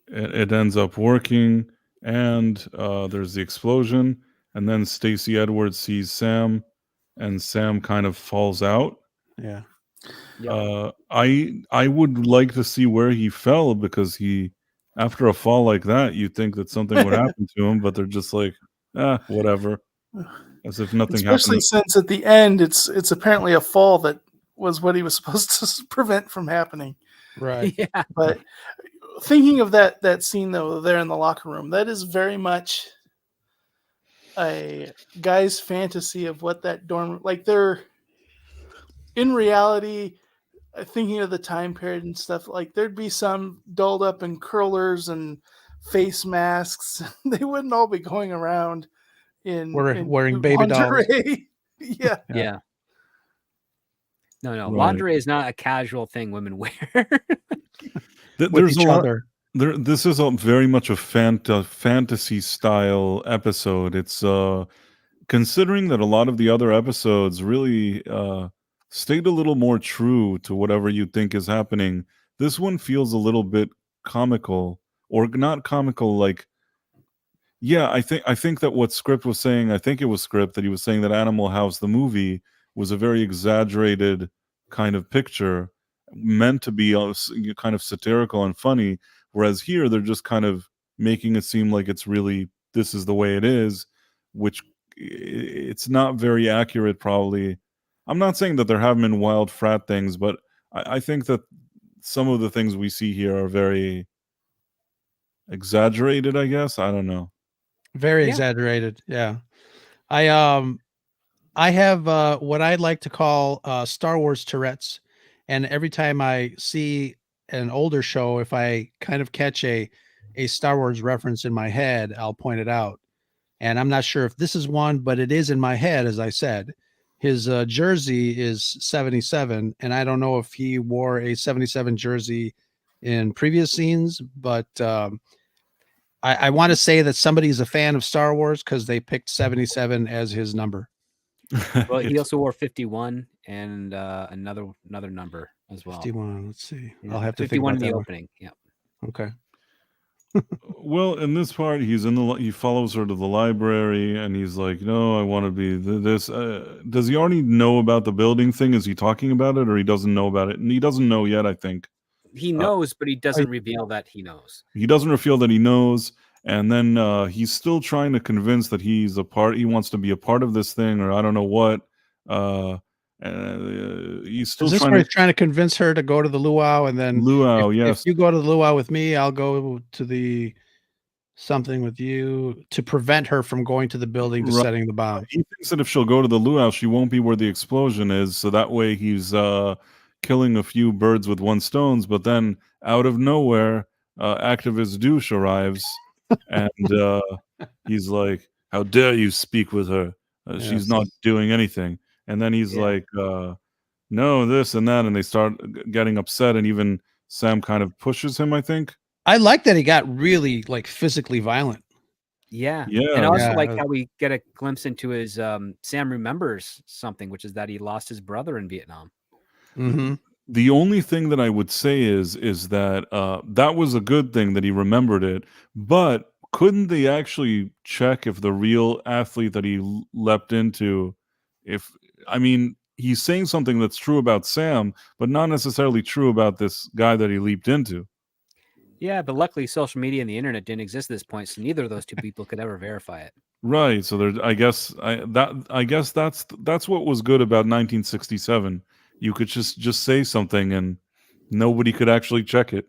Speaker 1: it ends up working, and there's the explosion, and then Stacey Edwards sees Sam, and Sam kind of falls out.
Speaker 3: Yeah.
Speaker 1: I would like to see where he fell, because after a fall like that, you'd think that something would happen to him, but they're just like, whatever, as if nothing happened.
Speaker 4: Especially since at the end, it's apparently a fall that was what he was supposed to prevent from happening.
Speaker 3: Right.
Speaker 2: Yeah.
Speaker 4: But thinking of that scene though, there in the locker room, that is very much a guy's fantasy of what that dorm, like they're in reality, thinking of the time period and stuff, like there'd be some dolled up in curlers and face masks. They wouldn't all be going around in
Speaker 3: wearing baby dolls.
Speaker 2: Yeah. No. Right. Lingerie is not a casual thing women wear.
Speaker 3: There's each other.
Speaker 1: This is very much a fantasy style episode. It's considering that a lot of the other episodes really stayed a little more true to whatever you think is happening. This one feels a little bit comical, or not comical. Like, yeah, I think that what Script was saying, I think it was Script that he was saying that Animal House, the movie, was a very exaggerated kind of picture, meant to be kind of satirical and funny. Whereas here, they're just kind of making it seem like it's really, this is the way it is, which it's not very accurate, probably. I'm not saying that there haven't been wild frat things, but I think that some of the things we see here are very exaggerated, I guess. I don't know.
Speaker 3: Very exaggerated. Yeah. I have what I like to call Star Wars Tourette's. And every time I see an older show, if I kind of catch a Star Wars reference in my head, I'll point it out. And I'm not sure if this is one, but it is in my head, as I said. His jersey is 77, and I don't know if he wore a 77 jersey in previous scenes, but I want to say that somebody's a fan of Star Wars because they picked 77 as his number.
Speaker 2: Well, he also wore 51 and another number as well.
Speaker 3: 51. Let's see.
Speaker 2: Yeah,
Speaker 3: I'll have to
Speaker 2: 51
Speaker 3: think about
Speaker 2: in the
Speaker 3: that
Speaker 2: opening. Yeah.
Speaker 3: Okay.
Speaker 1: Well, in this part, he follows her to the library, and he's like, "No, I want to be this." Does he already know about the building thing? Is he talking about it, or he doesn't know about it? And he doesn't know yet, I think.
Speaker 2: He knows, but he doesn't reveal that he knows.
Speaker 1: He doesn't reveal that he knows, and then he's still trying to convince that he's a part. He wants to be a part of this thing, or I don't know what. He's still
Speaker 3: Is this
Speaker 1: trying
Speaker 3: where
Speaker 1: to
Speaker 3: he's trying to convince her to go to the luau, and then
Speaker 1: luau.
Speaker 3: if
Speaker 1: Yes,
Speaker 3: you go to the luau with me, I'll go to the something with you, to prevent her from going to the building to
Speaker 1: Right.
Speaker 3: setting the bomb.
Speaker 1: He thinks that if she'll go to the luau, she won't be where the explosion is. So that way he's killing a few birds with one stones. But then out of nowhere, activist douche arrives, and he's like, "How dare you speak with her? She's
Speaker 3: Yes.
Speaker 1: not doing anything." And then he's
Speaker 2: Yeah.
Speaker 1: like, "No, this and that," and they start getting upset. And even Sam kind of pushes him, I think.
Speaker 3: I like that he got really like physically violent.
Speaker 2: Yeah.
Speaker 1: Yeah.
Speaker 2: And also
Speaker 3: Yeah.
Speaker 2: like how we get a glimpse into his Sam remembers something, which is that he lost his brother in Vietnam.
Speaker 3: Mm-hmm.
Speaker 1: The only thing that I would say is that that was a good thing that he remembered it, but couldn't they actually check if the real athlete that he leapt into, if I mean, he's saying something that's true about Sam, but not necessarily true about this guy that he leaped into.
Speaker 2: Yeah, but luckily social media and the internet didn't exist at this point, so neither of those two people could ever verify it.
Speaker 1: Right. So there, I guess that's what was good about 1967. You could just say something and nobody could actually check it.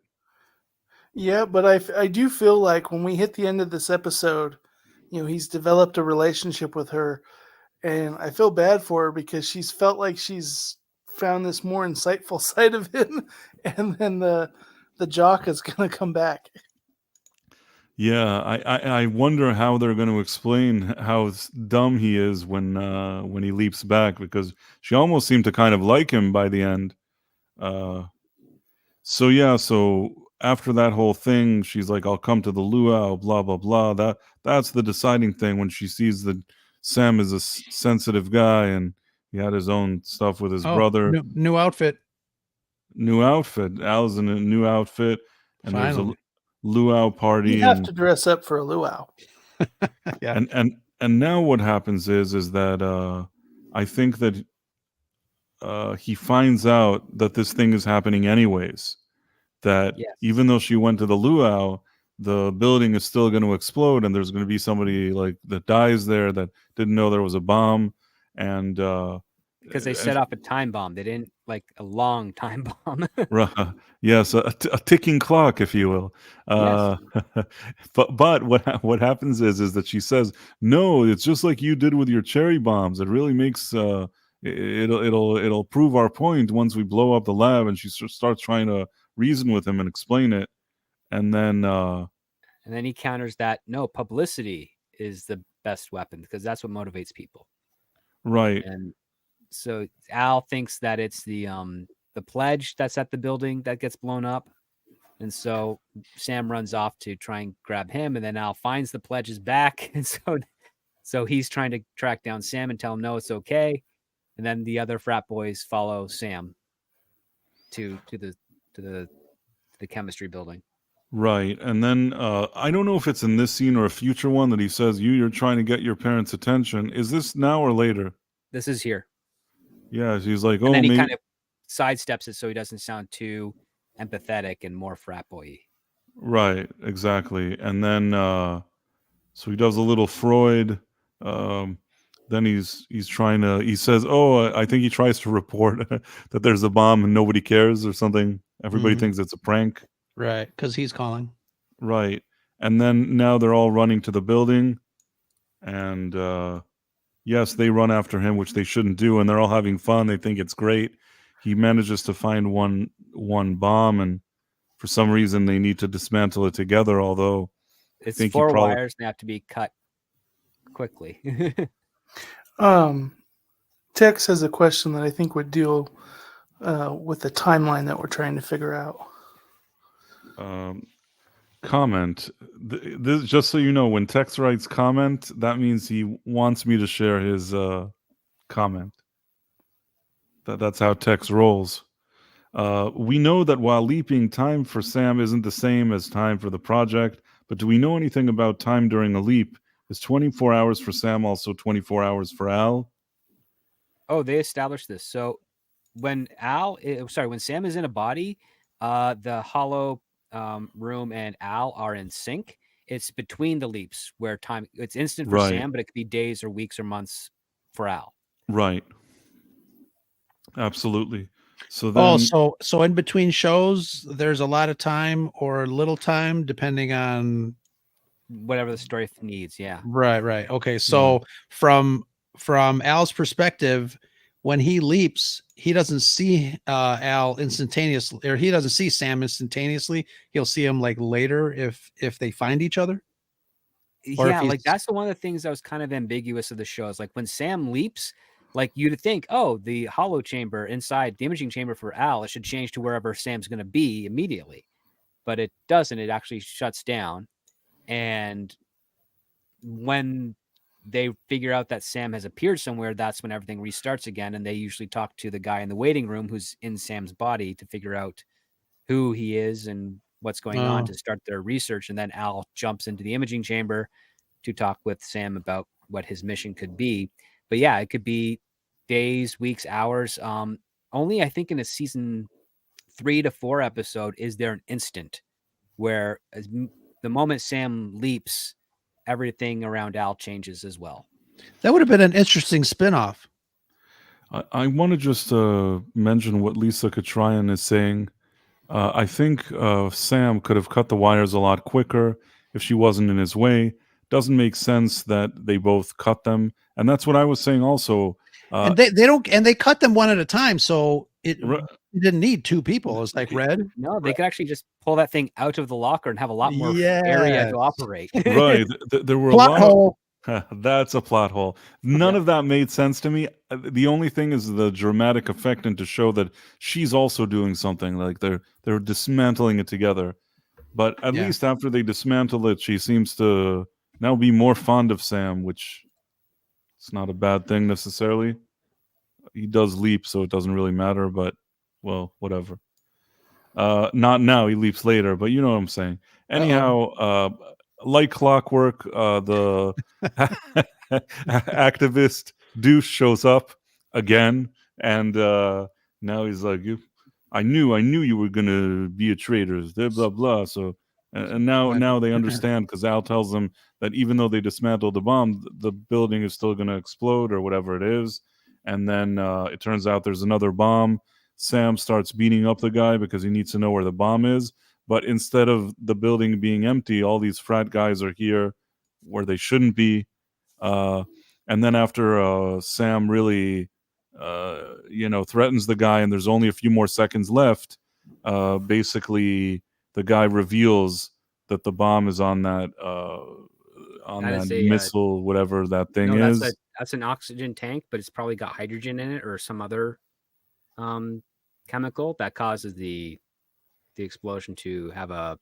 Speaker 4: Yeah, but I do feel like when we hit the end of this episode, he's developed a relationship with her, and I feel bad for her because she's felt like she's found this more insightful side of him, and then the jock is going to come back.
Speaker 1: Yeah, I wonder how they're going to explain how dumb he is when he leaps back, because she almost seemed to kind of like him by the end. So after that whole thing, she's like, "I'll come to the luau," blah blah blah. That's the deciding thing when she sees that Sam is a sensitive guy and he had his own stuff with his brother.
Speaker 3: New outfit.
Speaker 1: New outfit. Al's in a new outfit, and there's a
Speaker 3: Finally.
Speaker 1: luau party.
Speaker 4: You have to dress up for a luau.
Speaker 3: Yeah.
Speaker 1: And now what happens is that I think that he finds out that this thing is happening anyways. That
Speaker 2: Yes.
Speaker 1: even though she went to the luau, the building is still going to explode, and there's going to be somebody like that dies there that didn't know there was a bomb, and
Speaker 2: Because they set off a time bomb. They didn't like a long time bomb.
Speaker 1: yes, a ticking clock, if you will.
Speaker 2: Yes.
Speaker 1: But what happens is that she says, "No, it's just like you did with your cherry bombs. It really makes it'll prove our point once we blow up the lab." And she starts trying to reason with him and explain it, and then
Speaker 2: he counters that no, publicity is the best weapon because that's what motivates people.
Speaker 1: right.
Speaker 2: And so Al thinks that it's the pledge that's at the building that gets blown up. And so Sam runs off to try and grab him, and then Al finds the pledge is back. And so he's trying to track down Sam and tell him no, it's okay. And then the other frat boys follow Sam to the chemistry building.
Speaker 1: Right. And then I don't know if it's in this scene or a future one that he says, you're trying to get your parents' attention. Is this now or later?
Speaker 2: This is here.
Speaker 1: Yeah, she's like,
Speaker 2: And then he
Speaker 1: maybe.
Speaker 2: kind of sidesteps it so he doesn't sound too empathetic and more frat boy-y.
Speaker 1: Right, exactly. And then so he does a little Freud. Then he's trying to, he says, I think he tries to report that there's a bomb and nobody cares or something. Everybody thinks it's a prank.
Speaker 3: Right, because he's calling.
Speaker 1: Right. And then now they're all running to the building, and yes, they run after him, which they shouldn't do, and they're all having fun. They think it's great. He manages to find one bomb, and for some reason they need to dismantle it together, although
Speaker 2: it's 4 wires and they have to be cut quickly.
Speaker 4: Tex has a question that I think would deal with the timeline that we're trying to figure out.
Speaker 1: Comment. This, just so you know, when Tex writes comment, that means he wants me to share his comment. That's how Tex rolls. We know that while leaping, time for Sam isn't the same as time for the project, but do we know anything about time during a leap? Is 24 hours for Sam also 24 hours for Al?
Speaker 2: Oh, they established this. So when Sam is in a body, the hollow room and Al are in sync. It's between the leaps where time, it's instant for Sam, but it could be days or weeks or months for Al.
Speaker 1: Right. Absolutely. So
Speaker 3: Oh,
Speaker 1: then,
Speaker 3: so in between shows, there's a lot of time or little time, depending on.
Speaker 2: Whatever the story needs. Yeah.
Speaker 3: Right. Okay.
Speaker 1: right.
Speaker 3: So from Al's perspective, when he leaps, he doesn't see Al instantaneously, or he doesn't see Sam instantaneously. He'll see him like later if they find each other. Or if
Speaker 2: Yeah,
Speaker 3: he's
Speaker 2: like that's one of the things that was kind of ambiguous of the show. Is like when Sam leaps, like you'd think, oh, the hollow chamber inside the imaging chamber for Al, it should change to wherever Sam's going to be immediately, but it doesn't. It actually shuts down, and when they figure out that Sam has appeared somewhere, that's when everything restarts again, and they usually talk to the guy in the waiting room who's in Sam's body to figure out who he is and what's going on to start their research, and then Al jumps into the imaging chamber to talk with Sam about what his mission could be. But yeah, it could be days, weeks, hours. Only I think in a season 3 to 4 episode is there an instant where the moment Sam leaps, everything around Al changes as well.
Speaker 3: that would have been an interesting spinoff.
Speaker 1: I want to just mention what Lisa Katryan is saying. I think Sam could have cut the wires a lot quicker if she wasn't in his way. Doesn't make sense that they both cut them, and that's what I was saying also.
Speaker 3: And they cut them one at a time, so it
Speaker 1: Right.
Speaker 3: you didn't need two people. It's like Red.
Speaker 2: No, they could actually just pull that thing out of the locker and have a lot more area
Speaker 3: Yes.
Speaker 2: to operate.
Speaker 1: Right. There were
Speaker 3: Plot
Speaker 1: a lot
Speaker 3: hole.
Speaker 1: of that's a plot hole. None of that made sense to me. The only thing is the dramatic effect and to show that she's also doing something, like they're dismantling it together. But at
Speaker 3: Yeah.
Speaker 1: least after they dismantle it, she seems to now be more fond of Sam, which it's not a bad thing necessarily. He does leap, so it doesn't really matter, but well, whatever. Not now, he leaps later, but you know what I'm saying. Anyhow, like clockwork, the activist douche shows up again, and now he's like, I knew you were gonna be a traitor, blah blah blah. So and now they understand, because Al tells them that even though they dismantled the bomb, the building is still gonna explode or whatever it is. And then it turns out there's another bomb. Sam starts beating up the guy because he needs to know where the bomb is. But instead of the building being empty, all these frat guys are here where they shouldn't be. And then after Sam really, threatens the guy, and there's only a few more seconds left, basically the guy reveals that the bomb is on that missile, whatever that thing is.
Speaker 2: That's an oxygen tank, but it's probably got hydrogen in it or some other chemical that causes the explosion to have a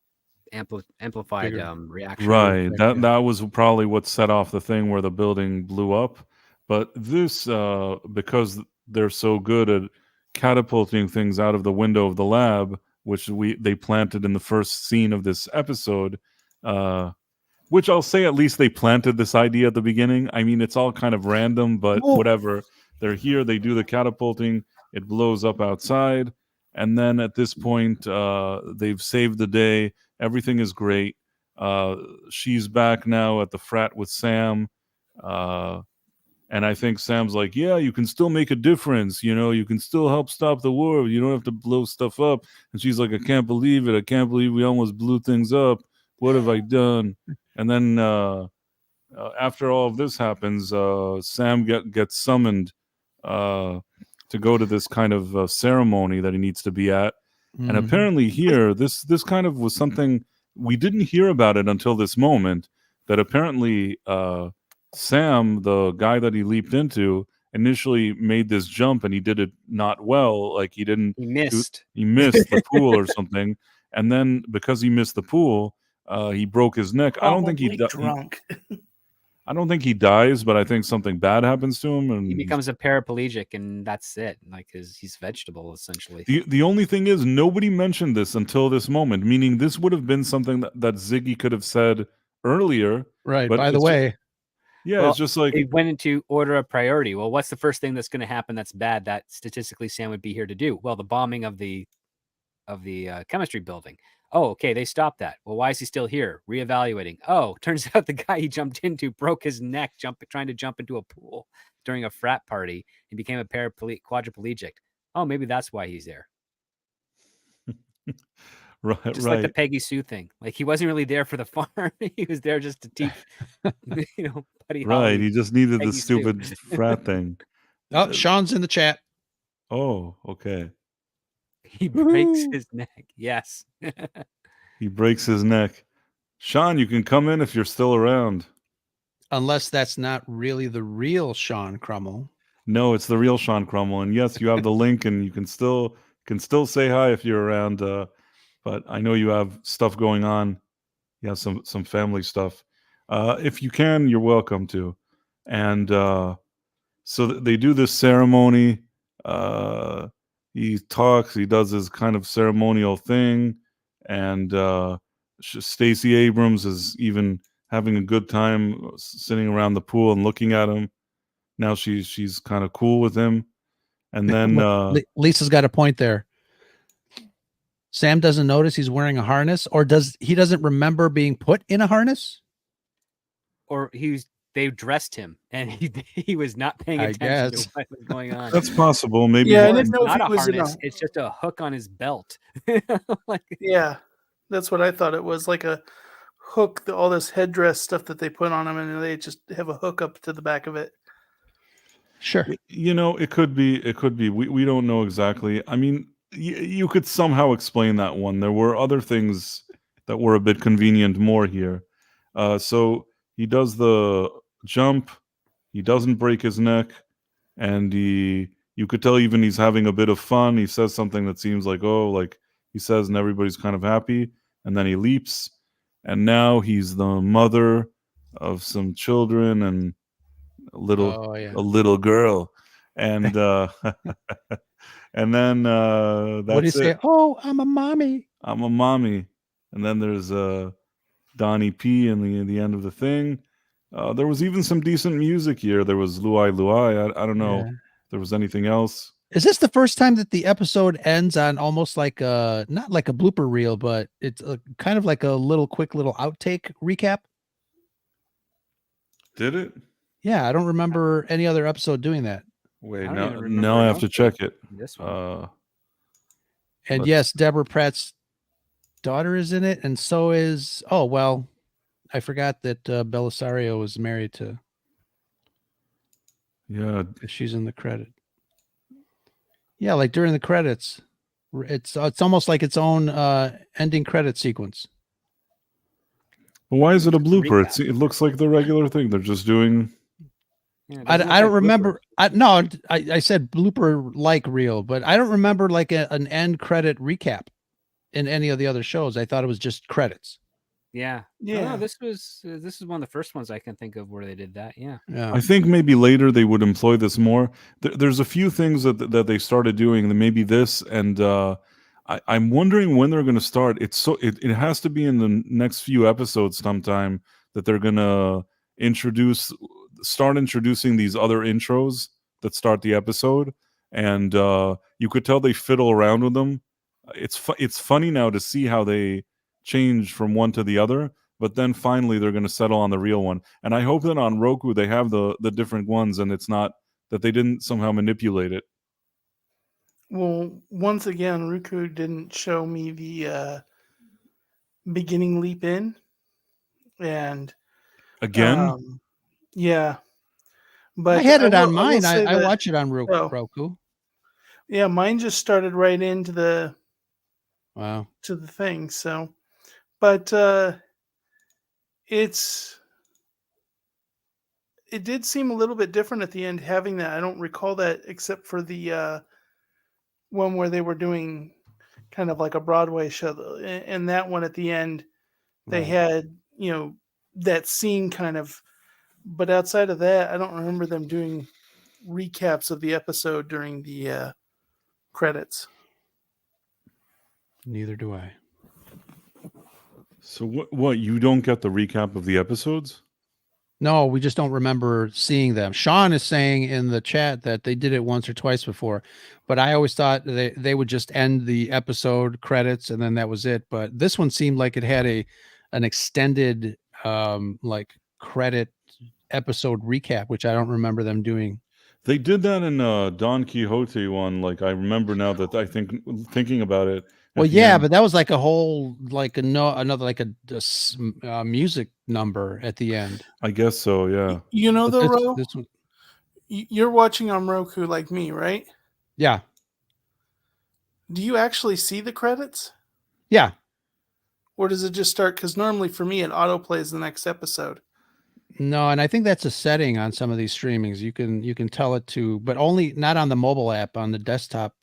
Speaker 2: amplified reaction.
Speaker 1: Right. That was probably what set off the thing where the building blew up. But this, because they're so good at catapulting things out of the window of the lab, which they planted in the first scene of this episode, which I'll say at least they planted this idea at the beginning. I mean, it's all kind of random, but whatever. They're here, they do the catapulting, it blows up outside, and then at this point, they've saved the day. Everything is great. She's back now at the frat with Sam, and I think Sam's like, yeah, you can still make a difference. You can still help stop the war. You don't have to blow stuff up. And she's like, I can't believe it. I can't believe we almost blew things up. What have I done? And then after all of this happens, Sam gets summoned to go to this kind of ceremony that he needs to be at.
Speaker 3: Mm-hmm.
Speaker 1: And apparently here, this kind of was something we didn't hear about it until this moment, that apparently Sam, the guy that he leaped into, initially made this jump and he did it not well. Like he missed the pool or something. And then because he missed the pool, he broke his neck.
Speaker 4: Probably
Speaker 1: I don't think he
Speaker 4: drunk.
Speaker 1: I don't think he dies, but I think something bad happens to him, and
Speaker 2: he becomes a paraplegic, and that's it. Like he's vegetable essentially.
Speaker 1: The only thing is, nobody mentioned this until this moment. Meaning, this would have been something that Ziggy could have said earlier.
Speaker 3: Right. By the way,
Speaker 1: it's just like
Speaker 2: they went into order of priority. Well, what's the first thing that's going to happen that's bad that statistically Sam would be here to do? Well, the bombing of the chemistry building. Oh, okay, they stopped that. Well, why is he still here? Reevaluating. Oh, turns out the guy he jumped into broke his neck trying to jump into a pool during a frat party and became a quadriplegic. oh, maybe that's why he's there.
Speaker 1: Right,
Speaker 2: Just like the
Speaker 1: right,
Speaker 2: Peggy Sue thing. Like he wasn't really there for the farm. He was there just to teach, Buddy
Speaker 1: right.
Speaker 2: Holly.
Speaker 1: He just needed the
Speaker 2: Peggy Sue.
Speaker 1: stupid frat thing.
Speaker 3: Oh, Sean's in the chat.
Speaker 1: Oh, okay.
Speaker 2: He breaks
Speaker 3: Woohoo.
Speaker 2: his neck. Yes.
Speaker 1: He breaks his neck. Sean, you can come in if you're still around.
Speaker 3: Unless that's not really the real Sean Krummel.
Speaker 1: No, it's the real Sean Krummel, and yes, you have the link, and you can still say hi if you're around. But I know you have stuff going on. You have some family stuff. If you can, you're welcome to. And so they do this ceremony. He talks. He does his kind of ceremonial thing, and Stacey Abrams is even having a good time sitting around the pool and looking at him. Now she's kind of cool with him, and then
Speaker 3: Lisa's got a point there. Sam doesn't notice he's wearing a harness, or he doesn't remember being put in a harness?
Speaker 2: Or they dressed him and he was not paying
Speaker 3: I
Speaker 2: attention
Speaker 3: guess.
Speaker 2: to what was going on.
Speaker 1: that's possible. Maybe
Speaker 4: Yeah, I
Speaker 2: Or
Speaker 4: didn't
Speaker 2: it's
Speaker 4: know if
Speaker 2: not
Speaker 4: he
Speaker 2: a
Speaker 4: was in a-
Speaker 2: harness. It's just a hook on his belt. Like,
Speaker 4: Yeah, that's what I thought it was, like a hook, all this headdress stuff that they put on him, and they just have a hook up to the back of it.
Speaker 3: Sure.
Speaker 1: it could be. We don't know exactly. I mean, you could somehow explain that one. There were other things that were a bit convenient more here. So he does the jump. He doesn't break his neck, and you could tell even he's having a bit of fun. He says something that seems like, he says, and everybody's kind of happy, and then he leaps, and now he's the mother of some children and a little girl, and and then that's
Speaker 3: What do you say?
Speaker 1: it.
Speaker 3: Oh, I'm a mommy.
Speaker 1: I'm a mommy, and then there's Donnie P in the end of the thing. There was even some decent music here. There was Luai Luai. I don't know
Speaker 3: Yeah.
Speaker 1: if there was anything else.
Speaker 3: Is this the first time that the episode ends on almost like not like a blooper reel, but it's kind of like a quick little outtake recap?
Speaker 1: Did it?
Speaker 3: Yeah, I don't remember any other episode doing that.
Speaker 1: Wait,
Speaker 2: I don't
Speaker 1: now
Speaker 2: even remember
Speaker 1: now I
Speaker 2: an
Speaker 1: have to check it.
Speaker 2: this one.
Speaker 3: And
Speaker 1: Let's-
Speaker 3: yes, Deborah Pratt's daughter is in it, and so is I forgot that Belisario was married to.
Speaker 1: Yeah,
Speaker 3: She's in the credit. Yeah, like during the credits, it's almost like its own ending credit sequence.
Speaker 1: but why is it a
Speaker 2: Just a
Speaker 1: blooper?
Speaker 2: recap.
Speaker 1: It looks like the regular thing. They're just doing.
Speaker 2: Yeah, it
Speaker 3: I
Speaker 2: doesn't look
Speaker 3: don't
Speaker 2: like
Speaker 3: remember.
Speaker 2: bloopers.
Speaker 3: I said blooper like reel, but I don't remember like an end credit recap in any of the other shows. I thought it was just credits.
Speaker 2: Yeah.
Speaker 4: Yeah.
Speaker 2: No, this is one of the first ones I can think of where they did that. Yeah.
Speaker 3: Yeah.
Speaker 1: I think maybe later they would employ this more. There's a few things that they started doing. Maybe this, and I'm wondering when they're going to start. It has to be in the next few episodes sometime that they're going to start introducing these other intros that start the episode, and you could tell they fiddle around with them. It's funny now to see how they change from one to the other, but then finally they're going to settle on the real one. And I hope that on Roku they have the different ones, and it's not that they didn't somehow manipulate it.
Speaker 4: Well, once again, Roku didn't show me the beginning leap in, and
Speaker 1: Again,
Speaker 4: yeah, but
Speaker 3: I had it
Speaker 4: will-
Speaker 3: on
Speaker 4: will
Speaker 3: mine.
Speaker 4: say
Speaker 3: I
Speaker 4: that-
Speaker 3: watch it on Roku.
Speaker 4: Oh.
Speaker 3: Roku.
Speaker 4: Yeah, mine just started right into the
Speaker 3: Wow.
Speaker 4: thing. So, but it did seem a little bit different at the end having that. I don't recall that except for the one where they were doing kind of like a Broadway show, and that one at the end they
Speaker 3: Right.
Speaker 4: had that scene kind of. But outside of that, I don't remember them doing recaps of the episode during the credits.
Speaker 3: Neither do I.
Speaker 1: so what you don't get the recap of the episodes?
Speaker 3: No, we just don't remember seeing them. Sean is saying in the chat that they did it once or twice before, but I always thought they would just end the episode credits and then that was it. But this one seemed like it had an extended like credit episode recap, which I don't remember them doing.
Speaker 1: They did that in Don Quixote one. Like I remember now that thinking about it.
Speaker 3: Well,
Speaker 1: at the
Speaker 3: yeah,
Speaker 1: end.
Speaker 3: but that was like a whole like another like a music number at the end.
Speaker 1: I guess so. Yeah.
Speaker 4: You know,
Speaker 3: But
Speaker 4: though, Ro,
Speaker 3: this one,
Speaker 4: you're watching on Roku like me, right?
Speaker 3: yeah,
Speaker 4: Do you actually see the credits?
Speaker 3: yeah.
Speaker 4: Or does it just start? Because normally for me, it autoplays the next episode.
Speaker 3: No, and I think that's a setting on some of these streamings. You can tell it to, but only not on the mobile app, on the desktop.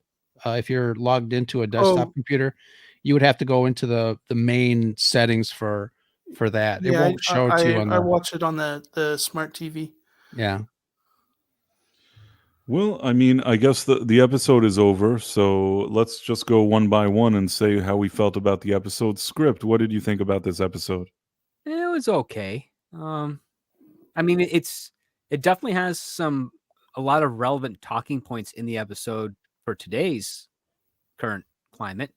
Speaker 3: If you're logged into a desktop computer, you would have to go into the main settings for that. It
Speaker 4: Yeah,
Speaker 3: won't show it to you on
Speaker 4: I
Speaker 3: the.
Speaker 4: watch it on the smart TV.
Speaker 3: Yeah.
Speaker 1: Well, I mean, I guess the episode is over, so let's just go one by one and say how we felt about the episode script. What did you think about this episode?
Speaker 2: It was okay. I mean, it definitely has a lot of relevant talking points in the episode for today's current climate.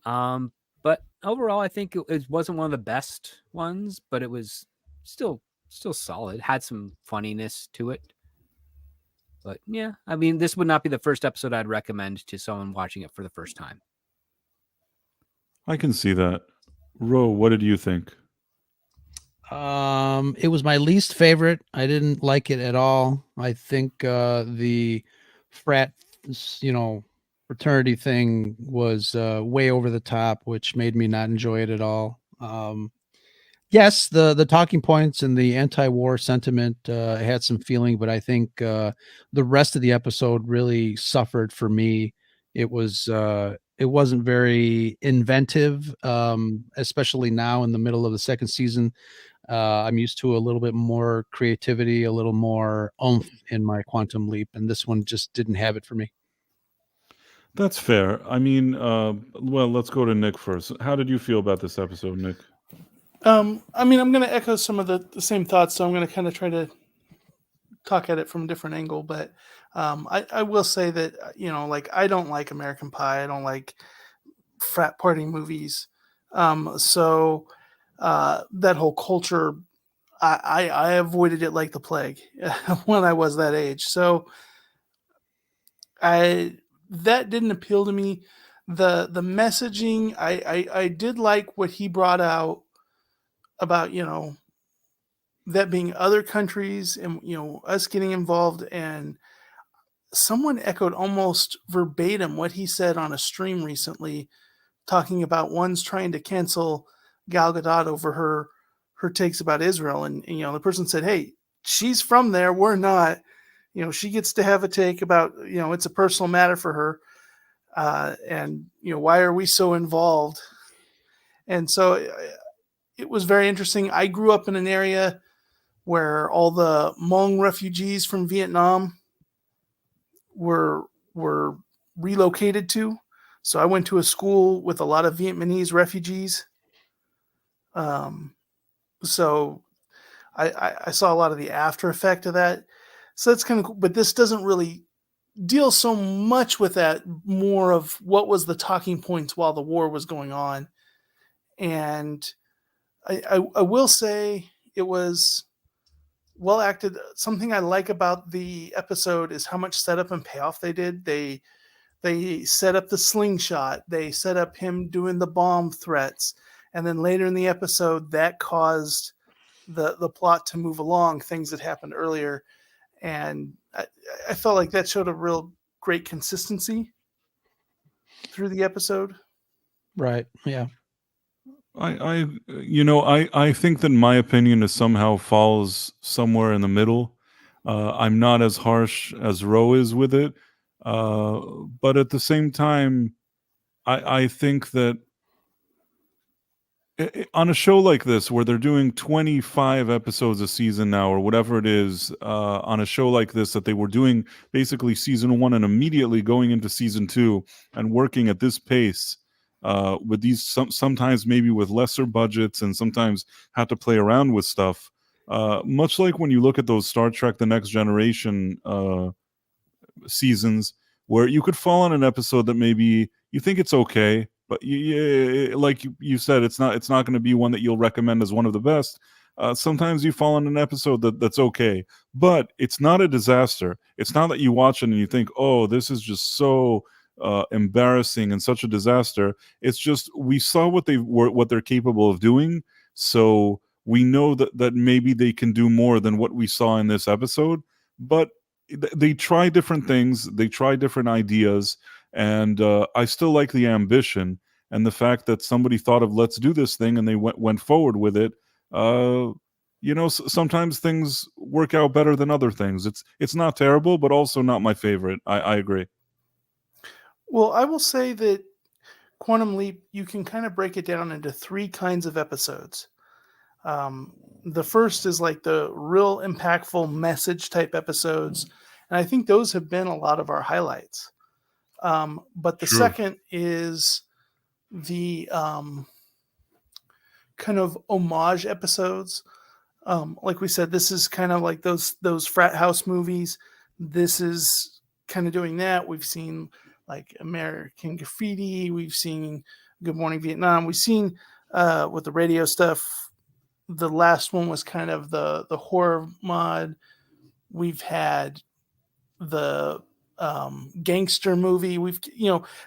Speaker 2: But overall, I think it wasn't one of the best ones, but it was still solid. Had some funniness to it. But yeah, I mean, this would not be the first episode I'd recommend to someone watching it for the first time.
Speaker 1: I can see that. Ro, what did you think?
Speaker 3: It was my least favorite. I didn't like it at all. I think the frat, fraternity thing was way over the top, which made me not enjoy it at all. Yes, the talking points and the anti-war sentiment had some feeling, but I think the rest of the episode really suffered for me. It wasn't very inventive, especially now in the middle of the second season. I'm used to a little bit more creativity, a little more oomph in my Quantum Leap, and this one just didn't have it for me.
Speaker 1: That's fair. I mean, well, let's go to Nick first. How did you feel about this episode, Nick?
Speaker 4: I mean, I'm going to echo some of the same thoughts, so I'm going to kind of try to talk at it from a different angle. But I will say that, like, I don't like American Pie. I don't like frat party movies. So that whole culture, I avoided it like the plague when I was that age. So that didn't appeal to me. The messaging, I did like what he brought out about, that being other countries and, us getting involved. And someone echoed almost verbatim what he said on a stream recently, talking about one's trying to cancel Gal Gadot over her takes about Israel. And the person said, hey, she's from there. We're not. She gets to have a take about, it's a personal matter for her. And, why are we so involved? And so it was very interesting. I grew up in an area where all the Hmong refugees from Vietnam were relocated to. So I went to a school with a lot of Vietnamese refugees. So I saw a lot of the after effect of that. So that's kind of cool. But this doesn't really deal so much with that, more of what was the talking points while the war was going on. And I will say it was well acted. Something I like about the episode is how much setup and payoff they did. They set up the slingshot. They set up him doing the bomb threats. And then later in the episode, that caused the plot to move along, things that happened earlier. And I felt like that showed a real great consistency through the episode.
Speaker 3: Right. Yeah.
Speaker 1: I think that my opinion is somehow falls somewhere in the middle. I'm not as harsh as Ro is with it, but at the same time, I think that on a show like this, where they're doing 25 episodes a season now, or whatever it is, on a show like this that they were doing basically season 1 and immediately going into season 2 and working at this pace. With these sometimes maybe with lesser budgets and sometimes have to play around with stuff. Much like when you look at those Star Trek The Next Generation seasons, where you could fall on an episode that maybe you think it's okay, but like you said, it's not going to be one that you'll recommend as one of the best. sometimes you fall on an episode that's okay, but it's not a disaster. It's not that you watch it and you think, oh, this is just so embarrassing and such a disaster. It's just we saw what they're capable of doing, so we know that maybe they can do more than what we saw in this episode. But they try different things, they try different ideas, and I still like the ambition and the fact that somebody thought of let's do this thing and they went forward with it. Sometimes things work out better than other things. It's not terrible, but also not my favorite. I agree.
Speaker 4: Well, I will say that Quantum Leap, you can kind of break it down into 3 kinds of episodes. The first is like the real impactful message type episodes. And I think those have been a lot of our highlights. But the second is the kind of homage episodes. Like we said, this is kind of like those frat house movies. This is kind of doing that. We've seen like American Graffiti. We've seen Good Morning Vietnam. We've seen with the radio stuff. The last one was kind of the horror mod. We've had the gangster movie.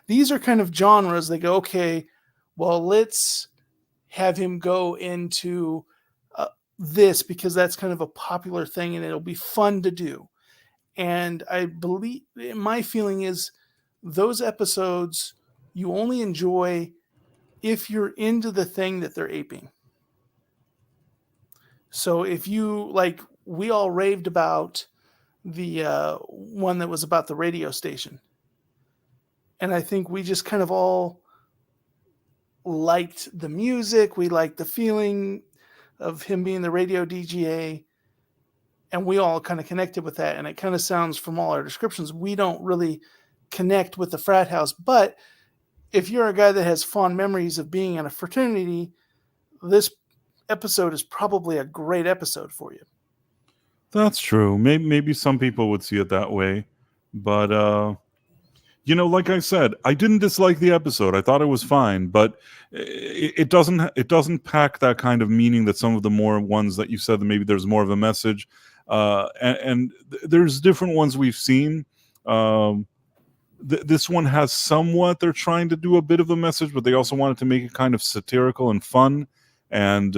Speaker 4: These are kind of genres. They go, okay, well, let's have him go into this because that's kind of a popular thing and it'll be fun to do. And I believe my feeling is those episodes you only enjoy if you're into the thing that they're aping. So if you like, we all raved about the one that was about the radio station. And I think we just kind of all liked the music. We liked the feeling of him being the radio DJ. And we all kind of connected with that. And it kind of sounds from all our descriptions, we don't really connect with the frat house. But if you're a guy that has fond memories of being in a fraternity, this episode is probably a great episode for you.
Speaker 1: That's true. Maybe some people would see it that way, but like I said, I didn't dislike the episode. I thought it was fine, but it doesn't pack that kind of meaning that some of the more ones that you said that maybe there's more of a message. And there's different ones we've seen. This one has somewhat. They're trying to do a bit of a message, but they also wanted to make it kind of satirical and fun. And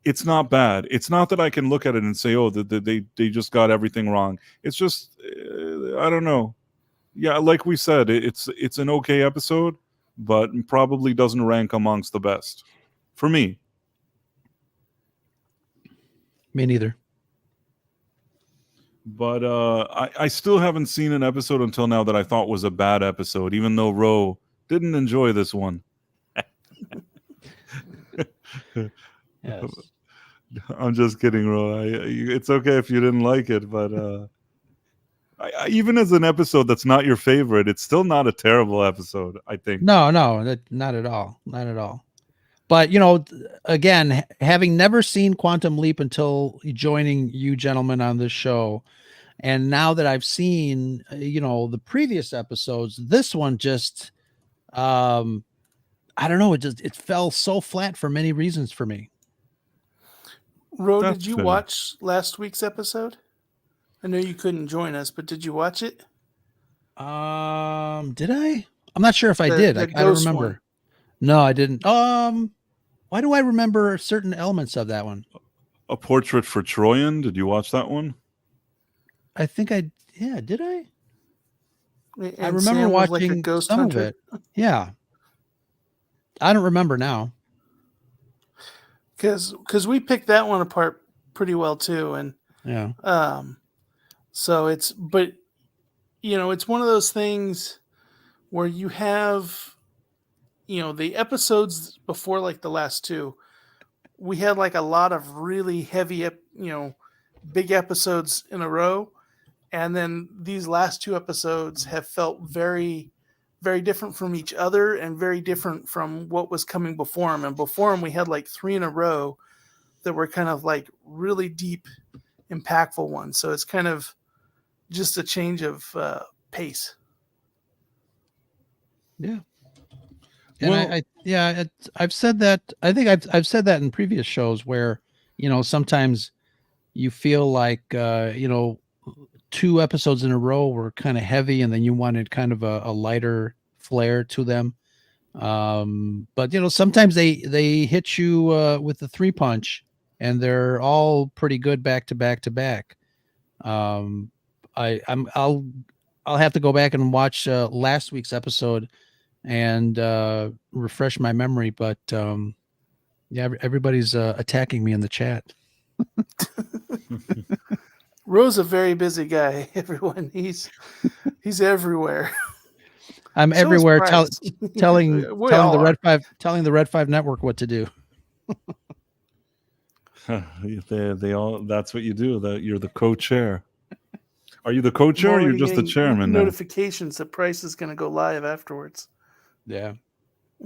Speaker 1: it's not bad. It's not that I can look at it and say, oh, they just got everything wrong. It's just, I don't know. Yeah, like we said, it's an okay episode, but probably doesn't rank amongst the best. For me.
Speaker 3: Me neither.
Speaker 1: But I still haven't seen an episode until now that I thought was a bad episode, even though Ro didn't enjoy this one.
Speaker 3: Yes.
Speaker 1: I'm just kidding, Ro. It's okay if you didn't like it, but even as an episode that's not your favorite, it's still not a terrible episode, I think.
Speaker 3: No, not at all. Not at all. But, again, having never seen Quantum Leap until joining you gentlemen on this show, and now that I've seen, the previous episodes, this one just, I don't know, it fell so flat for many reasons for me.
Speaker 4: Ro, did you watch last week's episode? I know you couldn't join us, but did you watch it?
Speaker 3: Did I? I'm not sure if I did. I don't remember. One. No, I didn't. Why do I remember certain elements of that one?
Speaker 1: A Portrait for Troyan. Did you watch that one?
Speaker 3: I think did I?
Speaker 4: And
Speaker 3: I remember
Speaker 4: Sam
Speaker 3: watching
Speaker 4: like a ghost
Speaker 3: some
Speaker 4: hunter.
Speaker 3: of it. Yeah. I don't remember now.
Speaker 4: Because we picked that one apart pretty well too. And
Speaker 3: yeah.
Speaker 4: So it's one of those things where you have, the episodes before like the last two, we had like a lot of really heavy, big episodes in a row. And then these last 2 episodes have felt very, very different from each other and very different from what was coming before them. And before them, we had like 3 in a row that were kind of like really deep, impactful ones. So it's kind of just a change of pace.
Speaker 3: Yeah. And I've said that. I think I've said that in previous shows where sometimes you feel like, 2 episodes in a row were kind of heavy, and then you wanted kind of a lighter flair to them. But sometimes they hit you with the 3-punch, and they're all pretty good back to back to back. I'll have to go back and watch last week's episode and refresh my memory. But yeah, everybody's attacking me in the chat.
Speaker 4: Roe's a very busy guy. Everyone, he's everywhere.
Speaker 3: I'm
Speaker 4: So is
Speaker 3: everywhere
Speaker 4: Bryce.
Speaker 3: telling
Speaker 4: We
Speaker 3: telling
Speaker 4: all
Speaker 3: the
Speaker 4: are.
Speaker 3: Red 5 network what to do.
Speaker 1: they all. That's what you do. That you're the co-chair. Are you the co-chair
Speaker 4: I'm
Speaker 1: or you're
Speaker 4: already
Speaker 1: just the
Speaker 4: getting
Speaker 1: chairman now?
Speaker 4: notifications that Price is going to go live afterwards.
Speaker 3: Yeah.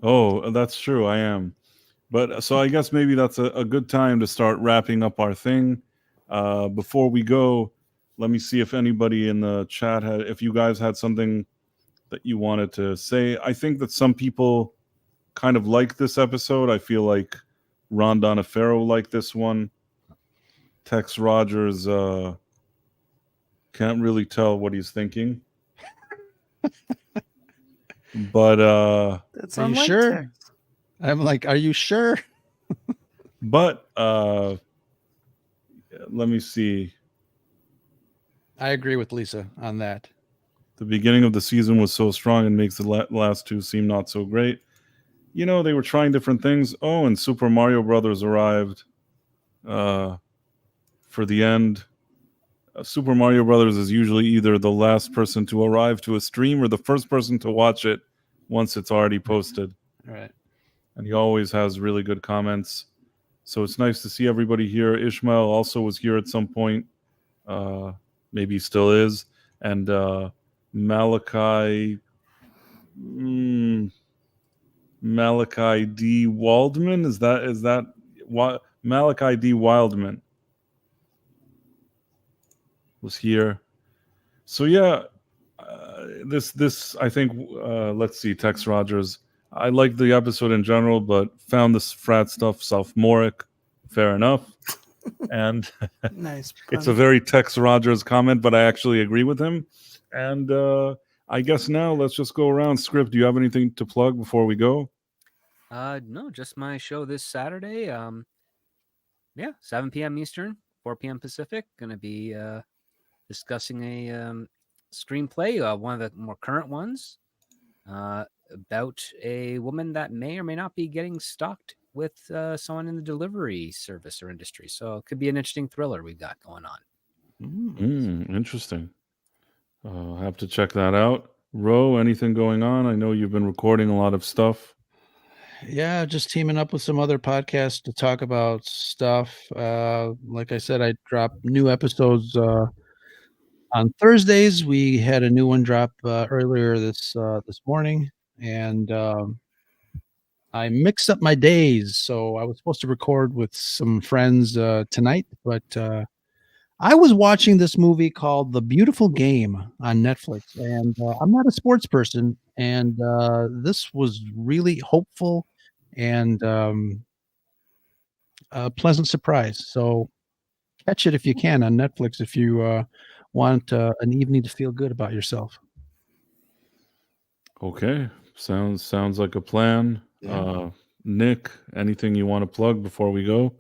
Speaker 1: Oh, that's true. I am. But so I guess maybe that's a good time to start wrapping up our thing. Before we go, let me see if anybody in the chat if you guys had something that you wanted to say. I think that some people kind of like this episode. I feel like Ron Donofrio liked this one. Tex Rogers can't really tell what he's thinking. But
Speaker 4: That's
Speaker 3: Are you
Speaker 4: unlike
Speaker 3: sure?
Speaker 4: Tex.
Speaker 3: I'm like, are you sure?
Speaker 1: But let me see.
Speaker 3: I agree with Lisa on that.
Speaker 1: The beginning of the season was so strong and makes the last 2 seem not so great. They were trying different things. Oh, and Super Mario Brothers arrived for the end. Super Mario Brothers is usually either the last person to arrive to a stream or the first person to watch it once it's already posted.
Speaker 3: All right.
Speaker 1: And he always has really good comments. So it's nice to see everybody here. Ishmael also was here at some point. Maybe he still is. And Malachi D. Waldman? Is that Malachi D. Wildman was here. So yeah, this I think let's see, Tex Rogers. I liked the episode in general, but found this frat stuff sophomoric. Fair enough. And
Speaker 4: Nice.
Speaker 1: it's a very Tex Rogers comment, but I actually agree with him. And I guess now let's just go around. Script, do you have anything to plug before we go?
Speaker 2: No, just my show this Saturday. 7 p.m. Eastern, 4 p.m. Pacific. Going to be discussing a screenplay, one of the more current ones, about a woman that may or may not be getting stalked with someone in the delivery service or industry. So it could be an interesting thriller we've got going on.
Speaker 1: Interesting. I'll have to check that out. Ro, anything going on? I know you've been recording a lot of stuff.
Speaker 3: Yeah, just teaming up with some other podcasts to talk about stuff. Like I said, I drop new episodes on Thursdays. We had a new one drop earlier this morning, and I mixed up my days. So I was supposed to record with some friends tonight, but I was watching this movie called The Beautiful Game on Netflix, and I'm not a sports person, and this was really hopeful and a pleasant surprise. So catch it if you can on Netflix if you want an evening to feel good about yourself.
Speaker 1: Okay, sounds like a plan.
Speaker 3: Yeah.
Speaker 1: Nick, anything you want to plug before we go?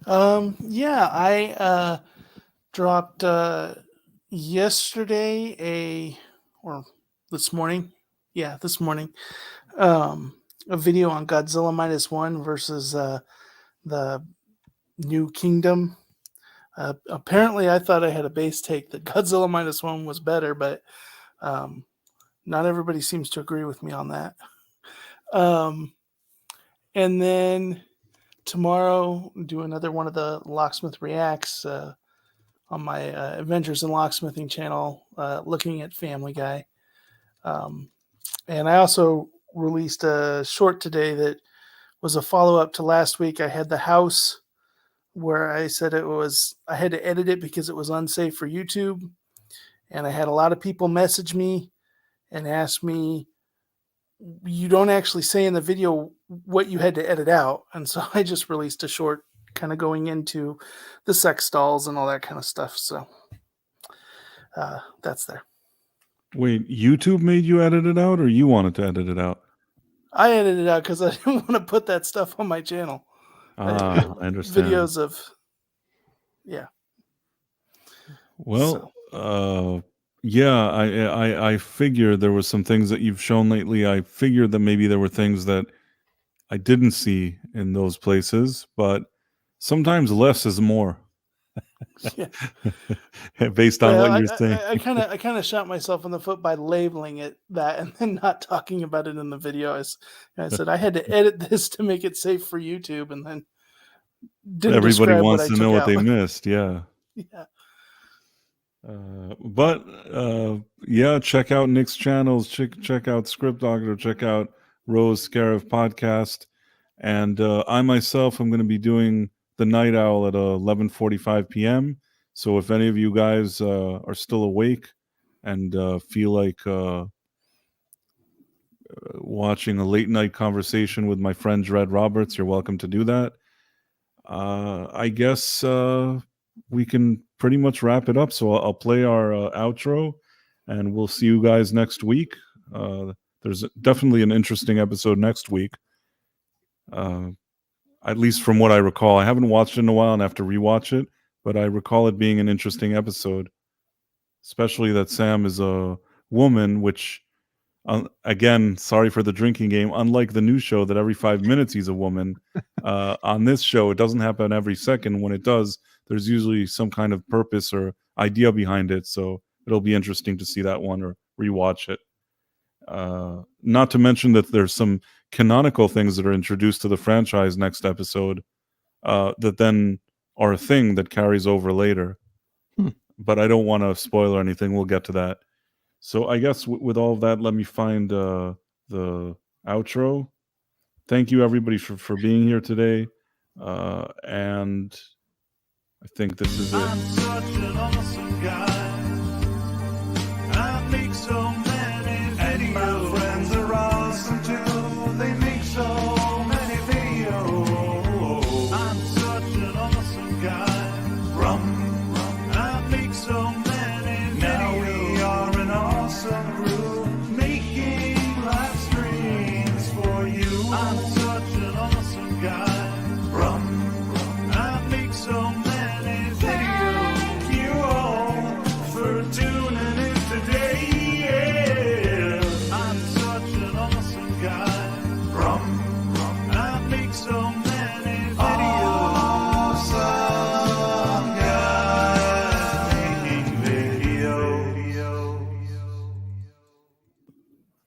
Speaker 4: Yeah, I dropped yesterday this morning. Yeah, this morning. A video on Godzilla -1 versus the New Kingdom. Apparently, I thought I had a base take that Godzilla -1 was better, but not everybody seems to agree with me on that. And then tomorrow, do another one of the Locksmith Reacts on my Adventures in Locksmithing channel, looking at Family Guy. And I also released a short today that was a follow-up to last week. I had the house where I said I had to edit it because it was unsafe for YouTube. And I had a lot of people message me and ask me, you don't actually say in the video what you had to edit out. And so I just released a short kind of going into the sex dolls and all that kind of stuff. So that's there.
Speaker 1: Wait, YouTube made you edit it out, or you wanted to edit it out?
Speaker 4: I edited it out because I didn't want to put that stuff on my channel.
Speaker 1: I understand.
Speaker 4: Videos of, yeah.
Speaker 1: Well, yeah, I figured there were some things that you've shown lately. I figured that maybe there were things that I didn't see in those places, but sometimes less is more.
Speaker 4: Yeah.
Speaker 1: Based on what you're saying.
Speaker 4: I kind of shot myself in the foot by labeling it that and then not talking about it in the video. I said I had to edit this to make it safe for YouTube, and then didn't
Speaker 1: everybody
Speaker 4: describe
Speaker 1: wants
Speaker 4: what
Speaker 1: to
Speaker 4: I
Speaker 1: know
Speaker 4: took
Speaker 1: what they
Speaker 4: out.
Speaker 1: missed. Yeah.
Speaker 4: Yeah.
Speaker 1: Yeah, check out Nick's channels. Check out Script Doctor. Check out Rose Scarif Podcast. And I myself am going to be doing the Night Owl at 11:45 p.m. So if any of you guys are still awake and feel like watching a late night conversation with my friend Dred Roberts, you're welcome to do that. I guess we can pretty much wrap it up. So I'll play our outro, and we'll see you guys next week. There's definitely an interesting episode next week. At least from what I recall. I haven't watched it in a while and have to rewatch it, but I recall it being an interesting episode, especially that Sam is a woman, which, again, sorry for the drinking game, unlike the new show that every 5 minutes he's a woman, on this show, it doesn't happen every second. When it does, there's usually some kind of purpose or idea behind it, so it'll be interesting to see that one or rewatch it. Not to mention that there's some canonical things that are introduced to the franchise next episode that then are a thing that carries over later. But I don't want to spoil or anything. We'll get to that. So I guess with all of that, let me find the outro. Thank you, everybody, for being here today. And I think this is it.
Speaker 5: I'm such an awesome guy. I make so many videos.